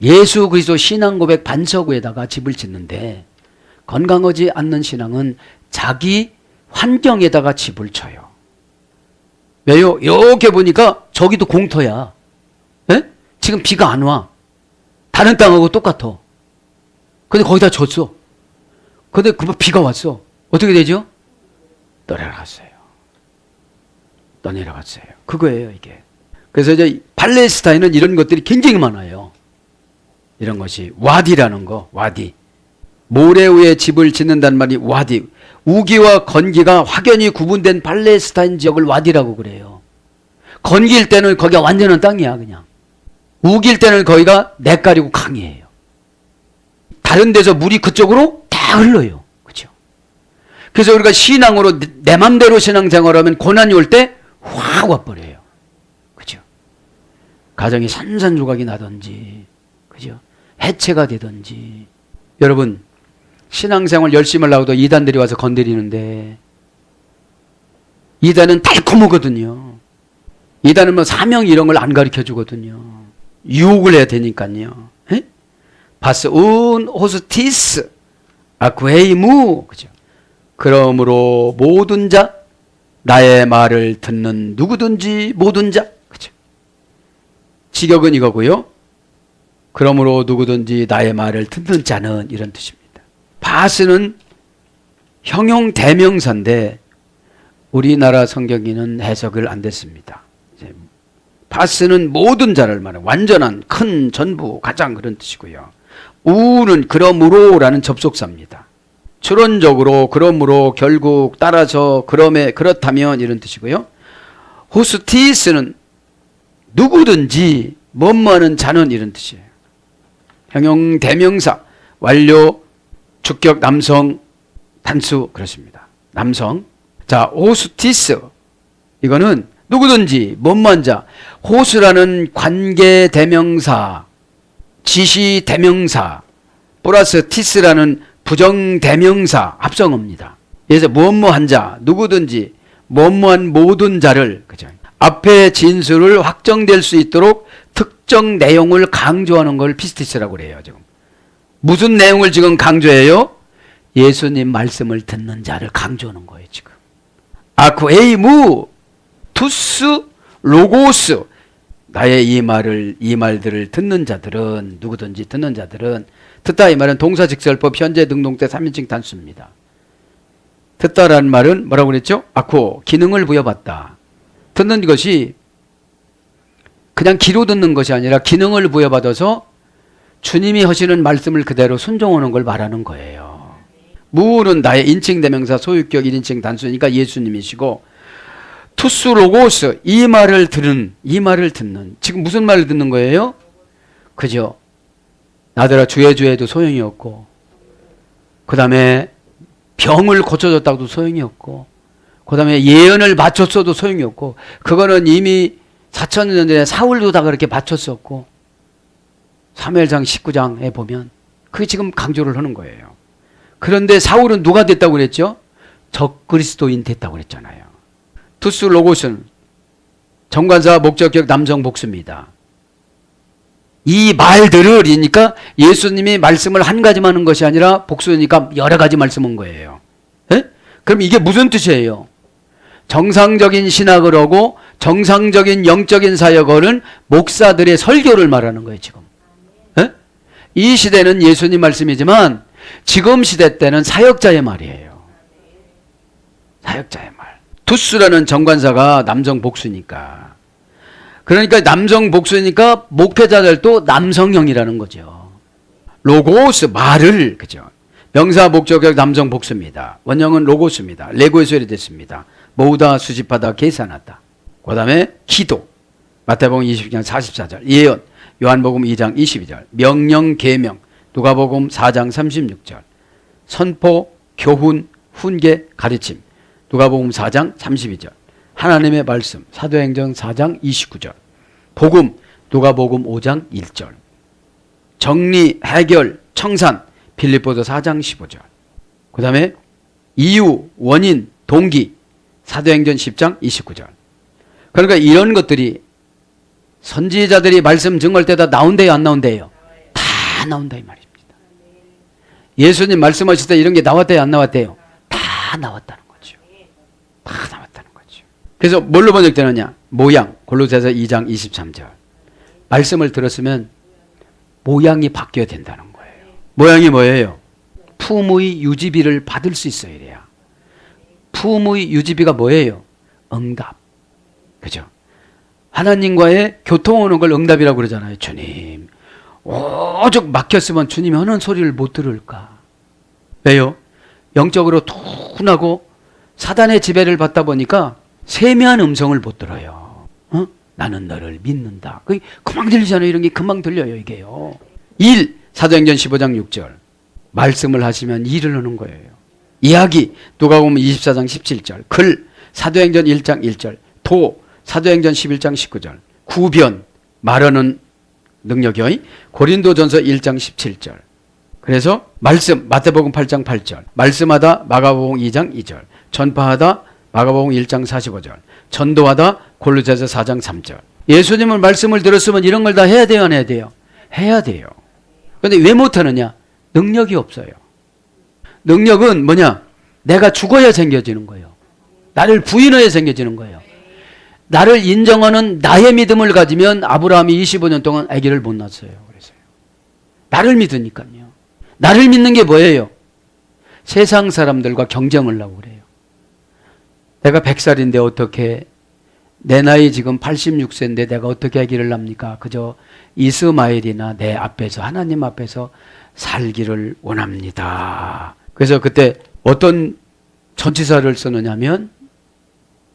예수 그리스도 신앙 고백 반석 위에다가 집을 짓는데, 건강하지 않는 신앙은 자기 환경에다가 집을 쳐요. 왜요? 이렇게 보니까 저기도 공터야. 에? 지금 비가 안 와. 다른 땅하고 똑같아. 근데 거기다 졌어. 근데 비가 왔어. 어떻게 되죠? 떠내려갔어요. 떠내려갔어요. 그거예요, 이게. 그래서 이제 팔레스타인은 이런 것들이 굉장히 많아요. 이런 것이 와디라는 거, 와디. 모래 위에 집을 짓는단 말이 와디. 우기와 건기가 확연히 구분된 팔레스타인 지역을 와디라고 그래요. 건기일 때는 거기가 완전한 땅이야, 그냥. 우기일 때는 거기가 냇가리고 강이에요. 다른 데서 물이 그쪽으로 다 흘러요. 그렇죠? 그래서 우리가 신앙으로 내 맘대로 신앙생활하면 고난이 올 때 확 와버려요. 그렇죠? 가정이 산산조각이 나든지, 그죠? 해체가 되든지. 여러분, 신앙생활 열심히 하려고도 이단들이 와서 건드리는데, 이단은 달콤하거든요. 이단은 뭐 사명 이런 걸 안 가르쳐 주거든요. 유혹을 해야 되니까요. 에? 바스 운 호스티스 아쿠헤이무. 그죠? 그러므로 모든 자, 나의 말을 듣는 누구든지 모든 자. 그죠? 직역은 이거고요. 그러므로 누구든지 나의 말을 듣는 자는, 이런 뜻입니다. 바스는 형용 대명사인데 우리나라 성경에는 해석을 안 됐습니다. 바스는 모든 자를 말해요. 완전한, 큰, 전부, 가장, 그런 뜻이고요. 우는 그러므로라는 접속사입니다. 추론적으로, 그러므로, 결국, 따라서, 그럼에, 그렇다면, 이런 뜻이고요. 호스티스는 누구든지 뭐뭐하는 자는, 이런 뜻이에요. 형용 대명사, 완료, 주격 남성, 단수, 그렇습니다. 남성. 자, 호스티스. 이거는 누구든지 뭐뭐한 자. 호스라는 관계 대명사, 지시 대명사, 플러스 티스라는 부정 대명사 합성어입니다. 그래서 뭐뭐한 자, 누구든지 뭐뭐한 모든 자를, 그죠? 앞에 진술을 확정될 수 있도록 특정 내용을 강조하는 걸 피스티스라고 그래요, 지금. 무슨 내용을 지금 강조해요? 예수님 말씀을 듣는 자를 강조하는 거예요, 지금. 아쿠에이무, 투스, 로고스. 나의 이 말들을 듣는 자들은, 누구든지 듣는 자들은, 듣다 이 말은 동사직설법 현재 능동태 3인칭 단수입니다. 듣다라는 말은 뭐라고 그랬죠? 아쿠, 기능을 부여받다. 듣는 것이 그냥 귀로 듣는 것이 아니라 기능을 부여받아서 주님이 하시는 말씀을 그대로 순종하는 걸 말하는 거예요. 무는 나의 인칭대명사 소유격 1인칭 단수니까 예수님이시고, 투스 로고스, 이 말을 듣는. 지금 무슨 말을 듣는 거예요? 그죠? 나더러 주에도 소용이 없고, 그 다음에 병을 고쳐줬다고도 소용이 없고, 그 다음에 예언을 맞췄어도 소용이 없고, 그거는 이미 4,000년 전에 사울도 다 그렇게 맞췄었고, 사무엘상 19장에 보면 그게 지금 강조를 하는 거예요. 그런데 사울은 누가 됐다고 그랬죠? 적그리스도인 됐다고 그랬잖아요. 투스 로고스는 정관사 목적격 남성 복수입니다. 이 말들을이니까 예수님이 말씀을 한 가지만 하는 것이 아니라 복수니까 여러 가지 말씀한 거예요. 에? 그럼 이게 무슨 뜻이에요? 정상적인 신학을 하고 정상적인 영적인 사역을 하는 목사들의 설교를 말하는 거예요, 지금. 에? 이 시대는 예수님 말씀이지만 지금 시대 때는 사역자의 말이에요. 사역자의 말. 투스라는 정관사가 남성 복수니까. 그러니까 남성 복수니까 목회자들도 남성형이라는 거죠. 로고스, 말을, 그죠? 명사 목적격 남성 복수입니다. 원형은 로고스입니다. 레고에서 유래됐습니다. 모으다, 수집하다, 계산하다. 그 다음에 기도. 마태복음 20장 44절. 예언. 요한복음 2장 22절, 명령 계명 누가복음 4장 36절, 선포, 교훈, 훈계, 가르침 누가복음 4장 32절, 하나님의 말씀 사도행전 4장 29절, 복음 누가복음 5장 1절, 정리, 해결, 청산 빌립보서 4장 15절, 그 다음에 이유, 원인, 동기 사도행전 10장 29절. 그러니까 이런 것들이 선지자들이 말씀 증거할 때다 나온대요, 안 나온대요? 다 나온다 이 말입니다. 예수님 말씀하실 때 이런 게 나왔대요, 안 나왔대요? 다 나왔다는 거죠. 다 나왔다는 거죠. 그래서 뭘로 번역되느냐? 모양, 골로새서 2장 23절. 말씀을 들었으면 모양이 바뀌어야 된다는 거예요. 모양이 뭐예요? 품의 유지비를 받을 수 있어야 돼요. 품의 유지비가 뭐예요? 응답. 그죠? 하나님과의 교통오는 걸 응답이라고 그러잖아요. 주님, 오죽 막혔으면 주님이 하는 소리를 못 들을까? 왜요? 영적으로 둔하고 사단의 지배를 받다 보니까 세미한 음성을 못 들어요. 나는 너를 믿는다. 그게 금방 들리잖아요. 이런 게 금방 들려요, 이게요. 일, 사도행전 15장 6절. 말씀을 하시면 일을 하는 거예요. 이야기, 누가복음 24장 17절. 글, 사도행전 1장 1절. 도, 사도행전 11장 19절. 구변, 말하는 능력이요. 고린도전서 1장 17절. 그래서 말씀, 마태복음 8장 8절. 말씀하다, 마가복음 2장 2절. 전파하다, 마가복음 1장 45절. 전도하다, 골로새서 4장 3절. 예수님은 말씀을 들었으면 이런 걸 다 해야 돼요, 안 해야 돼요? 해야 돼요. 그런데 왜 못하느냐? 능력이 없어요. 능력은 뭐냐? 내가 죽어야 생겨지는 거예요. 나를 부인해야 생겨지는 거예요. 나를 인정하는 나의 믿음을 가지면 아브라함이 25년 동안 아기를 못 낳았어요. 그래서요. 나를 믿으니까요. 나를 믿는 게 뭐예요? 세상 사람들과 경쟁을 하려고 그래요. 내가 100살인데 어떻게, 내 나이 지금 86세인데 내가 어떻게 아기를 낳습니까? 그저 이스마엘이나 내 앞에서, 하나님 앞에서 살기를 원합니다. 그래서 그때 어떤 전치사를 쓰느냐면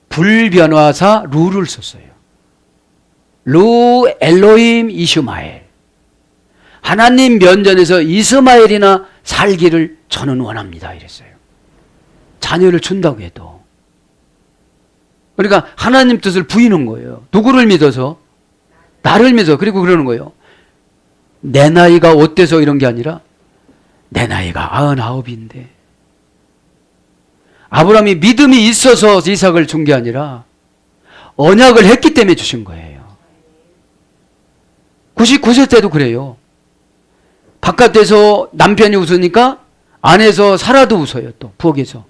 불변화사 루를 썼어요. 루 엘로힘 이슈마엘. 하나님 면전에서 이스마엘이나 살기를 저는 원합니다. 이랬어요. 자녀를 준다고 해도. 그러니까 하나님 뜻을 부인한 거예요. 누구를 믿어서? 나를 믿어. 그리고 그러는 거예요. 내 나이가 어때서 이런 게 아니라 내 나이가 99인데 아브라함이 믿음이 있어서 이삭을 준 게 아니라 언약을 했기 때문에 주신 거예요. 99세 때도 그래요. 바깥에서 남편이 웃으니까 안에서 사라도 웃어요. 또 부엌에서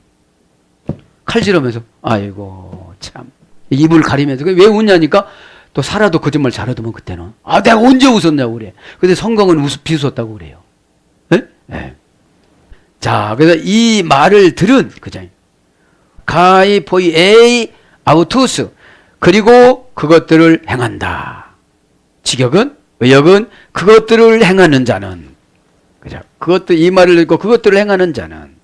칼질하면서 아이고 참 입을 가리면서 왜 웃냐니까 또 사라도 거짓말 잘하더만 그때는 내가 언제 웃었냐고 그래. 근데 성경은 비웃었다고 그래요. 네? 네. 자, 그래서 이 말을 들은 그죠? 가이 포이 에이 아우투스 그리고 그것들을 행한다. 직역은 의역은 그것들을 행하는 자는 그죠? 그것들 이 말을 읽고 그것들을 행하는 자는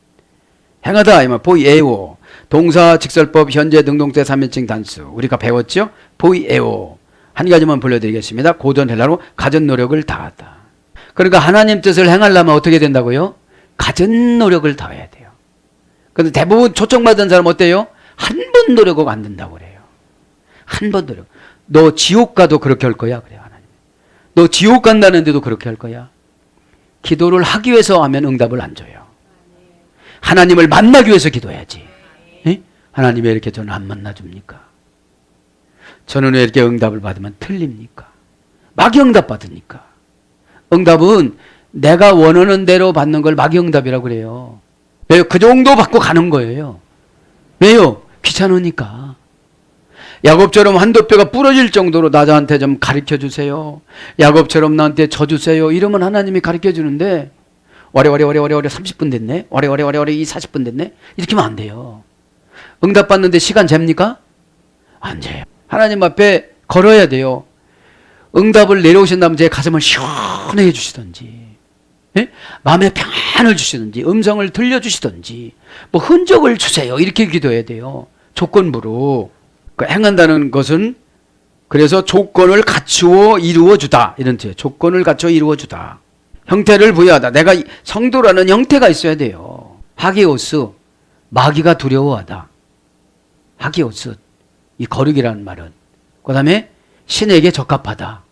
행하다 이 말 포이 에오 동사 직설법 현재 능동태 3인칭 단수 우리가 배웠죠? 포이 에오 한 가지만 불러드리겠습니다. 고전 헬라로 가진 노력을 다하다. 그러니까 하나님 뜻을 행하려면 어떻게 된다고요? 가진 노력을 다해야 돼요. 그런데 대부분 초청받은 사람 어때요? 한 번 노력하고 안 된다고 그래요. 한 번 노력. 너 지옥 가도 그렇게 할 거야? 그래요, 하나님. 너 지옥 간다는데도 그렇게 할 거야? 기도를 하기 위해서 하면 응답을 안 줘요. 하나님을 만나기 위해서 기도해야지. 네? 하나님 왜 이렇게 저는 안 만나줍니까? 저는 왜 이렇게 응답을 받으면 틀립니까? 막응답 받으니까. 응답은 내가 원하는 대로 받는 걸 막응답이라고 그래요. 왜요? 그 정도 받고 가는 거예요. 왜요? 귀찮으니까. 야곱처럼 한두 뼈가 부러질 정도로 나한테 좀 가르쳐 주세요. 야곱처럼 나한테 져주세요. 이러면 하나님이 가르쳐 주는데 와래 30분 됐네. 와래 이 40분 됐네. 이렇게 하면 안 돼요. 응답 받는데 시간 잽니까? 안 재요. 하나님 앞에 걸어야 돼요. 응답을 내려오신다면 제 가슴을 시원하게 해주시든지 예? 마음에 평안을 주시든지 음성을 들려주시든지 뭐 흔적을 주세요. 이렇게 기도해야 돼요. 조건부로. 행한다는 것은 그래서 조건을 갖추어 이루어 주다. 이런 뜻이에요. 조건을 갖추어 이루어 주다. 형태를 부여하다. 내가 성도라는 형태가 있어야 돼요. 하기오스, 마귀가 두려워하다. 하기오스, 이 거룩이라는 말은. 그 다음에 신에게 적합하다.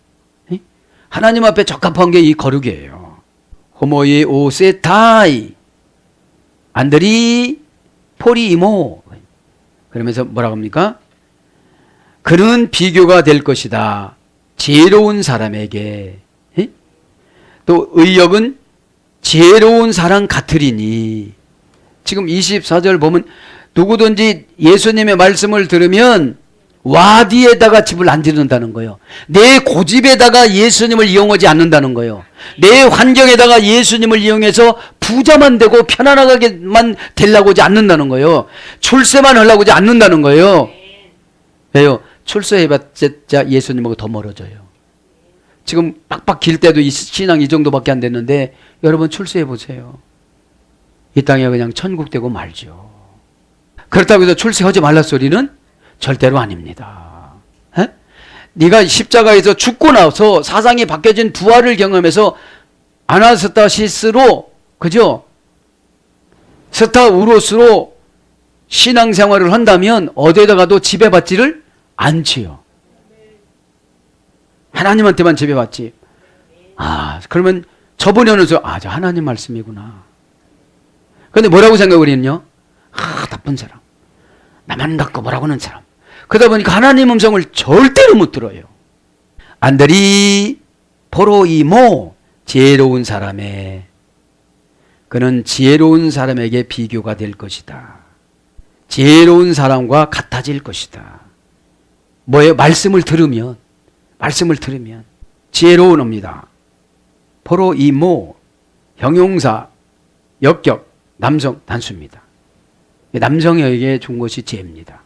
하나님 앞에 적합한 게 이 거룩이에요. 호모이 오세타이 안드리 포리이모. 그러면서 뭐라고 합니까? 그는 비교가 될 것이다. 지혜로운 사람에게. 또 의역은 지혜로운 사람 같으리니. 지금 24절 보면 누구든지 예수님의 말씀을 들으면 와디에다가 집을 안 지른다는 거예요. 내 고집에다가 예수님을 이용하지 않는다는 거예요. 내 환경에다가 예수님을 이용해서 부자만 되고 편안하게만 되려고 하지 않는다는 거예요. 출세만 하려고 하지 않는다는 거예요. 왜요? 출세해봤자 예수님하고 더 멀어져요. 지금 빡빡 길 때도 이 신앙 이 정도밖에 안 됐는데 여러분 출세해보세요. 이 땅에 그냥 천국 되고 말죠. 그렇다고 해서 출세하지 말라 소리는 절대로 아닙니다. 에? 네가 십자가에서 죽고 나서 사상이 바뀌어진 부활을 경험해서 아나스타시스로, 그죠? 스타우로스로 신앙생활을 한다면 어디에다가도 지배받지를 않지요. 하나님한테만 지배받지. 그러면 저번에 어느 저 하나님 말씀이구나. 근데 뭐라고 생각을 했냐? 나쁜 사람. 나만 갖고 뭐라고 하는 사람. 그러다 보니까 하나님 음성을 절대로 못 들어요. 안드리 포로이모, 지혜로운 사람에, 그는 지혜로운 사람에게 비교가 될 것이다. 지혜로운 사람과 같아질 것이다. 뭐예요? 말씀을 들으면 지혜로운 옵니다. 포로이모, 형용사, 역격, 남성, 단수입니다. 남성에게 준 것이 지혜입니다.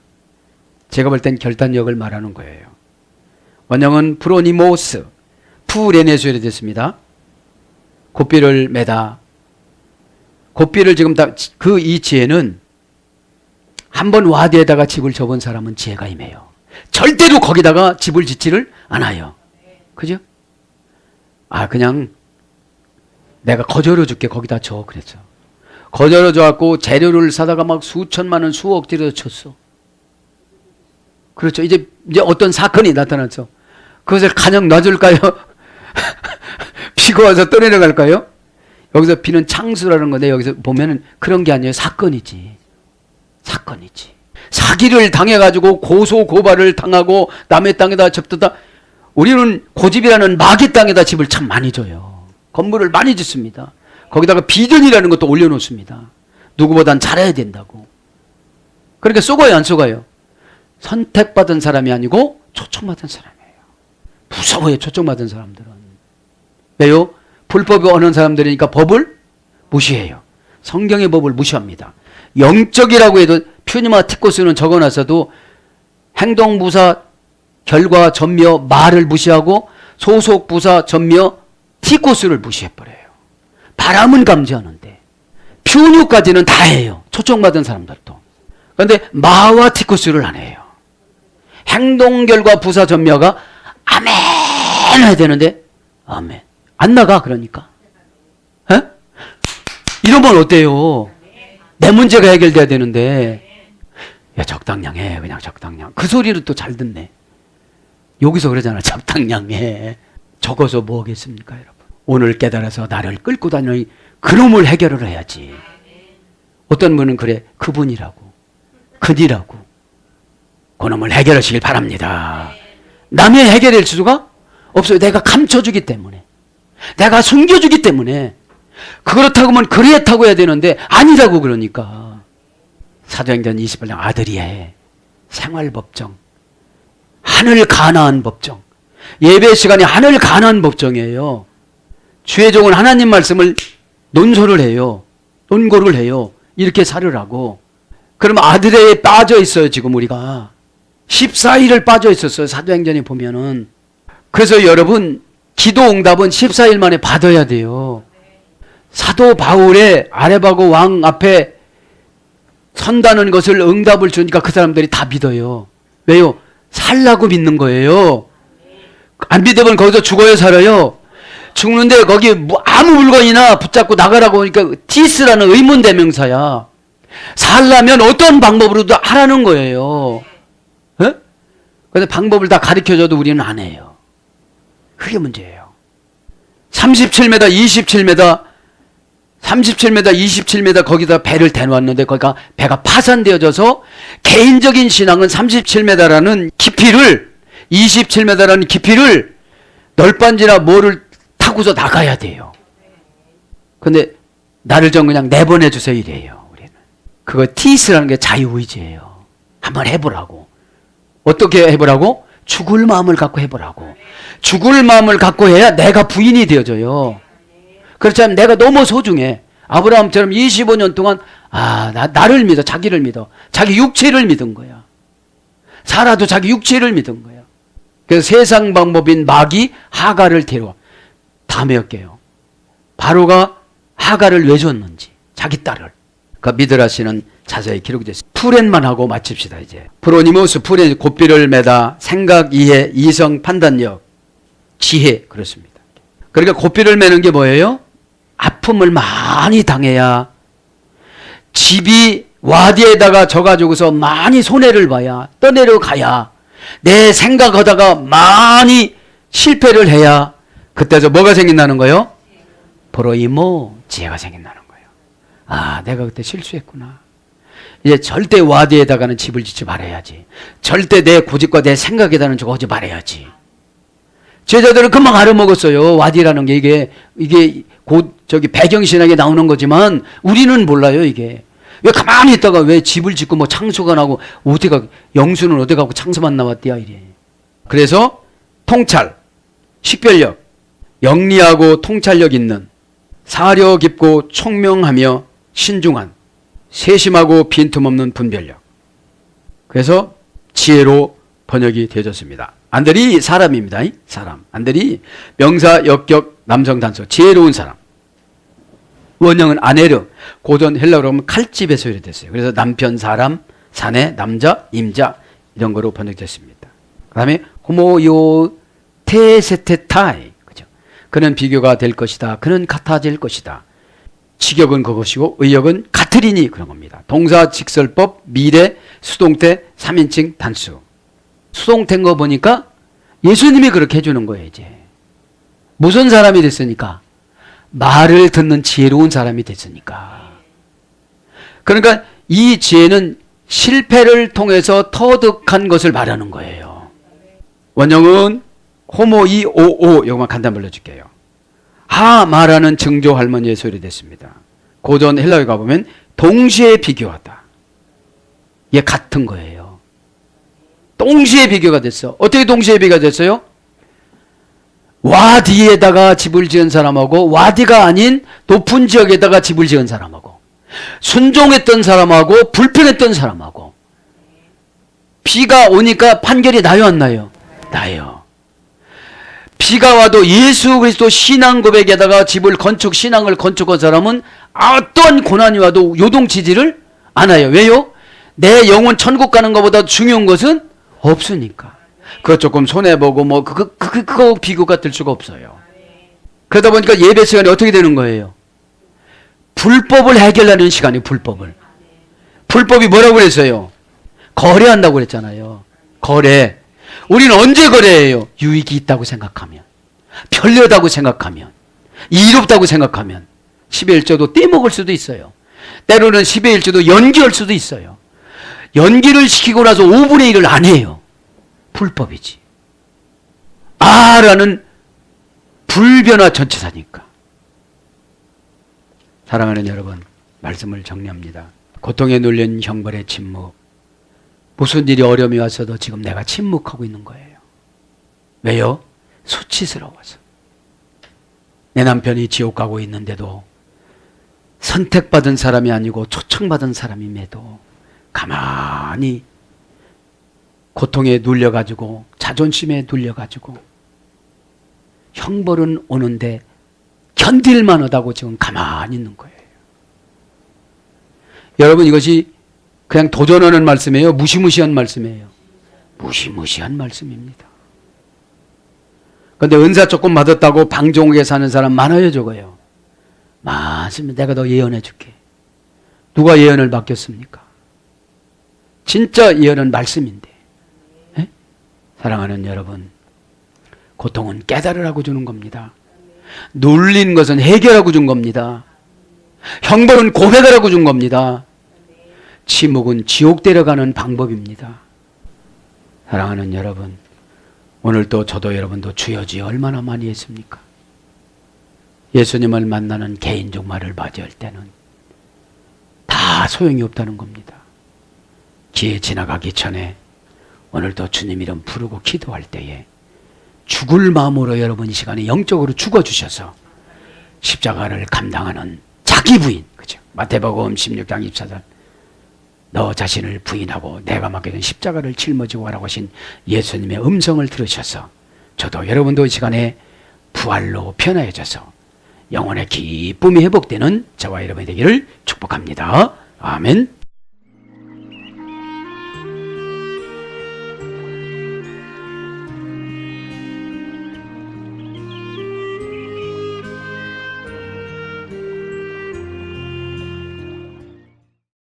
제가 볼 땐 결단력을 말하는 거예요. 원형은 프로니모스, 푸레네수에 됐습니다. 고삐를 매다. 고삐를 지금 이 지혜는 한번 와디에다가 집을 접은 사람은 지혜가 임해요. 절대로 거기다가 집을 짓지를 않아요. 그죠? 그냥 내가 거저러 줄게 거기다 줘 그랬어. 거저러 줘갖고 재료를 사다가 막 수천만 원 수억 들여서 쳤어. 그렇죠. 이제 어떤 사건이 나타났죠. 그것을 가냥 놔줄까요? 비가 와서 떠내려갈까요? 여기서 비는 창수라는 건데 여기서 보면은 그런 게 아니에요. 사건이지. 사기를 당해가지고 고소 고발을 당하고 남의 땅에다 접두다. 우리는 고집이라는 마귀 땅에다 집을 참 많이 줘요. 건물을 많이 짓습니다. 거기다가 비전이라는 것도 올려놓습니다. 누구보단 잘해야 된다고. 그러니까 쏘가요 안 쏘가요? 선택받은 사람이 아니고 초청받은 사람이에요. 무서워요 초청받은 사람들은. 왜요? 불법에 어는 사람들이니까 법을 무시해요. 성경의 법을 무시합니다. 영적이라고 해도 퓨니마 티코스는 적어놨어도 행동부사 결과 전며 말을 무시하고 소속부사 전며 티코스를 무시해버려요. 바람은 감지하는데 퓨뉴까지는 다 해요. 초청받은 사람들도. 그런데 마와 티코스를 안 해요. 행동 결과 부사 전며가 아멘 해야 되는데 아멘 안 나가. 그러니까 에? 이러면 어때요? 내 문제가 해결돼야 되는데 야 적당량 해. 그냥 적당량. 그 소리를 또 잘 듣네. 여기서 그러잖아. 적당량 해. 적어서 뭐 하겠습니까 여러분. 오늘 깨달아서 나를 끌고 다니는 그놈을 해결을 해야지. 어떤 분은 그래 그분이라고 그니라고 그놈을 해결하시길 바랍니다. 남의 해결할 수가 없어요. 내가 감춰주기 때문에, 내가 숨겨주기 때문에. 그렇다고 하면 그랬다고 해야 되는데 아니라고. 그러니까 사도행전 28장 아들이 해. 생활법정, 하늘 가나안 법정. 예배 시간이 하늘 가나안 법정이에요. 주의 종은 하나님 말씀을 논소를 해요. 논고를 해요. 이렇게 살으라고. 그러면 아들에 빠져 있어요. 지금 우리가 14일을 빠져 있었어요. 사도행전에 보면은. 그래서 여러분 기도 응답은 14일 만에 받아야 돼요. 사도 바울의 아레바고 왕 앞에 선다는 것을 응답을 주니까 그 사람들이 다 믿어요. 왜요? 살라고 믿는 거예요. 안 믿으면 거기서 죽어야 살아요. 죽는데 거기 뭐 아무 물건이나 붙잡고 나가라고 하니까 티스라는 의문대명사야. 살려면 어떤 방법으로도 하라는 거예요. 예? 그런데 방법을 다 가르쳐줘도 우리는 안 해요. 그게 문제예요. 37m, 27m, 37m, 27m 거기다 배를 대놓았는데 거기가 배가 파산되어져서 개인적인 신앙은 37m라는 깊이를 27m라는 깊이를 널빤지나 뭐를 타고서 나가야 돼요. 근데 나를 좀 그냥 내보내 주세요 이래요. 우리는 그거 티스라는 게 자유의지예요. 한번 해보라고. 어떻게 해보라고? 죽을 마음을 갖고 해보라고. 죽을 마음을 갖고 해야 내가 부인이 되어져요. 그렇지 않으면 내가 너무 소중해. 아브라함처럼 25년 동안 나를 믿어. 자기를 믿어. 자기 육체를 믿은 거야. 사라도 자기 육체를 믿은 거야. 그래서 세상 방법인 마귀 하갈을 데려와. 다 메었게요. 바로가 하갈을 왜 줬는지. 자기 딸을. 그 미드라시는 자세히 기록이 됐어요. 푸렌만 하고 마칩시다 이제. 프로니모스 푸렌 고삐를 매다 생각, 이해, 이성, 판단력, 지혜 그렇습니다. 그러니까 고삐를 매는 게 뭐예요? 아픔을 많이 당해야 집이 와디에다가 져가지고서 많이 손해를 봐야 떠내려가야 내 생각하다가 많이 실패를 해야 그때서 뭐가 생긴다는 거예요? 프로이모 지혜가 생긴다는 거예요. 내가 그때 실수했구나. 이제 절대 와디에다가는 집을 짓지 말아야지. 절대 내 고집과 내 생각에다는 저거 하지 말아야지. 제자들은 금방 알아먹었어요. 와디라는 게 이게 곧 저기 배경신학에 나오는 거지만 우리는 몰라요 이게. 왜 가만히 있다가 왜 집을 짓고 뭐 창소가 나고 어디가 영수는 어디 가고 창소만 나왔대야 이래. 그래서 통찰, 식별력, 영리하고 통찰력 있는 사려 깊고 총명하며 신중한 세심하고 빈틈없는 분별력. 그래서 지혜로 번역이 되어졌습니다. 안드리 사람입니다. 사람. 안드리 명사, 역격, 남성 단수. 지혜로운 사람. 원형은 아네르. 고전 헬라어로 하면 칼집에서 유래됐어요. 그래서 남편, 사람, 사내, 남자, 임자 이런 거로 번역됐습니다. 그 다음에 호모요 테세테타이. 그죠? 그는 비교가 될 것이다. 그는 같아질 것이다. 직역은 그것이고 의역은 같으리니 그런 겁니다. 동사 직설법, 미래, 수동태, 3인칭 단수. 수동태인 거 보니까 예수님이 그렇게 해주는 거예요 이제. 무슨 사람이 됐으니까? 말을 듣는 지혜로운 사람이 됐으니까. 그러니까 이 지혜는 실패를 통해서 터득한 것을 말하는 거예요. 원형은 호모이오오 이것만 간단 불러줄게요. 말하는 증조 할머니의 소리 됐습니다. 고전 헬라어에 가보면 동시에 비교하다. 이게 같은 거예요. 동시에 비교가 됐어. 어떻게 동시에 비교가 됐어요? 와디에다가 집을 지은 사람하고 와디가 아닌 높은 지역에다가 집을 지은 사람하고 순종했던 사람하고 불평했던 사람하고 비가 오니까 판결이 나요 안 나요? 나요. 비가 와도 예수 그리스도 신앙 고백에다가 집을 신앙을 건축한 사람은 어떤 고난이 와도 요동치지를 않아요. 왜요? 내 영혼 천국 가는 것보다 중요한 것은 없으니까. 그거 조금 손해보고 뭐 그거 비교가 될 수가 없어요. 그러다 보니까 예배 시간이 어떻게 되는 거예요? 불법을 해결하는 시간이 불법을. 불법이 뭐라고 그랬어요? 거래한다고 그랬잖아요. 거래. 우리는 언제 거래해요? 유익이 있다고 생각하면, 편리하다고 생각하면, 이롭다고 생각하면 10의 1조도 떼먹을 수도 있어요. 때로는 10의 1조도 연기할 수도 있어요. 연기를 시키고 나서 5분의 1을 안 해요. 불법이지. 라는 불변화 전치사니까. 사랑하는 여러분, 말씀을 정리합니다. 고통에 눌린 형벌의 침묵. 무슨 일이 어려움이 왔어도 지금 내가 침묵하고 있는 거예요. 왜요? 수치스러워서. 내 남편이 지옥 가고 있는데도 선택받은 사람이 아니고 초청받은 사람임에도 가만히 고통에 눌려가지고 자존심에 눌려가지고 형벌은 오는데 견딜만 하다고 지금 가만히 있는 거예요. 여러분 이것이 그냥 도전하는 말씀이에요? 무시무시한 말씀이에요? 무시무시한 말씀입니다. 근데 은사 조금 받았다고 방종하게 사는 사람 많아요, 적어요? 많습니다. 내가 너 예언해 줄게. 누가 예언을 맡겼습니까? 진짜 예언은 말씀인데. 에? 사랑하는 여러분, 고통은 깨달으라고 주는 겁니다. 눌린 것은 해결하고 준 겁니다. 형벌은 고백하라고 준 겁니다. 지목은 지옥 데려가는 방법입니다. 사랑하는 여러분, 오늘도 저도 여러분도 주여지 얼마나 많이 했습니까? 예수님을 만나는 개인적 말을 맞이할 때는 다 소용이 없다는 겁니다. 기회 지나가기 전에 오늘도 주님 이름 부르고 기도할 때에 죽을 마음으로 여러분 이 시간에 영적으로 죽어주셔서 십자가를 감당하는 자기 부인, 그죠? 마태복음 16장 24절 너 자신을 부인하고 내가 맡겨준 십자가를 짊어지고 가라고 하신 예수님의 음성을 들으셔서 저도 여러분도 이 시간에 부활로 변화해져서 영혼의 기쁨이 회복되는 저와 여러분이 되기를 축복합니다. 아멘.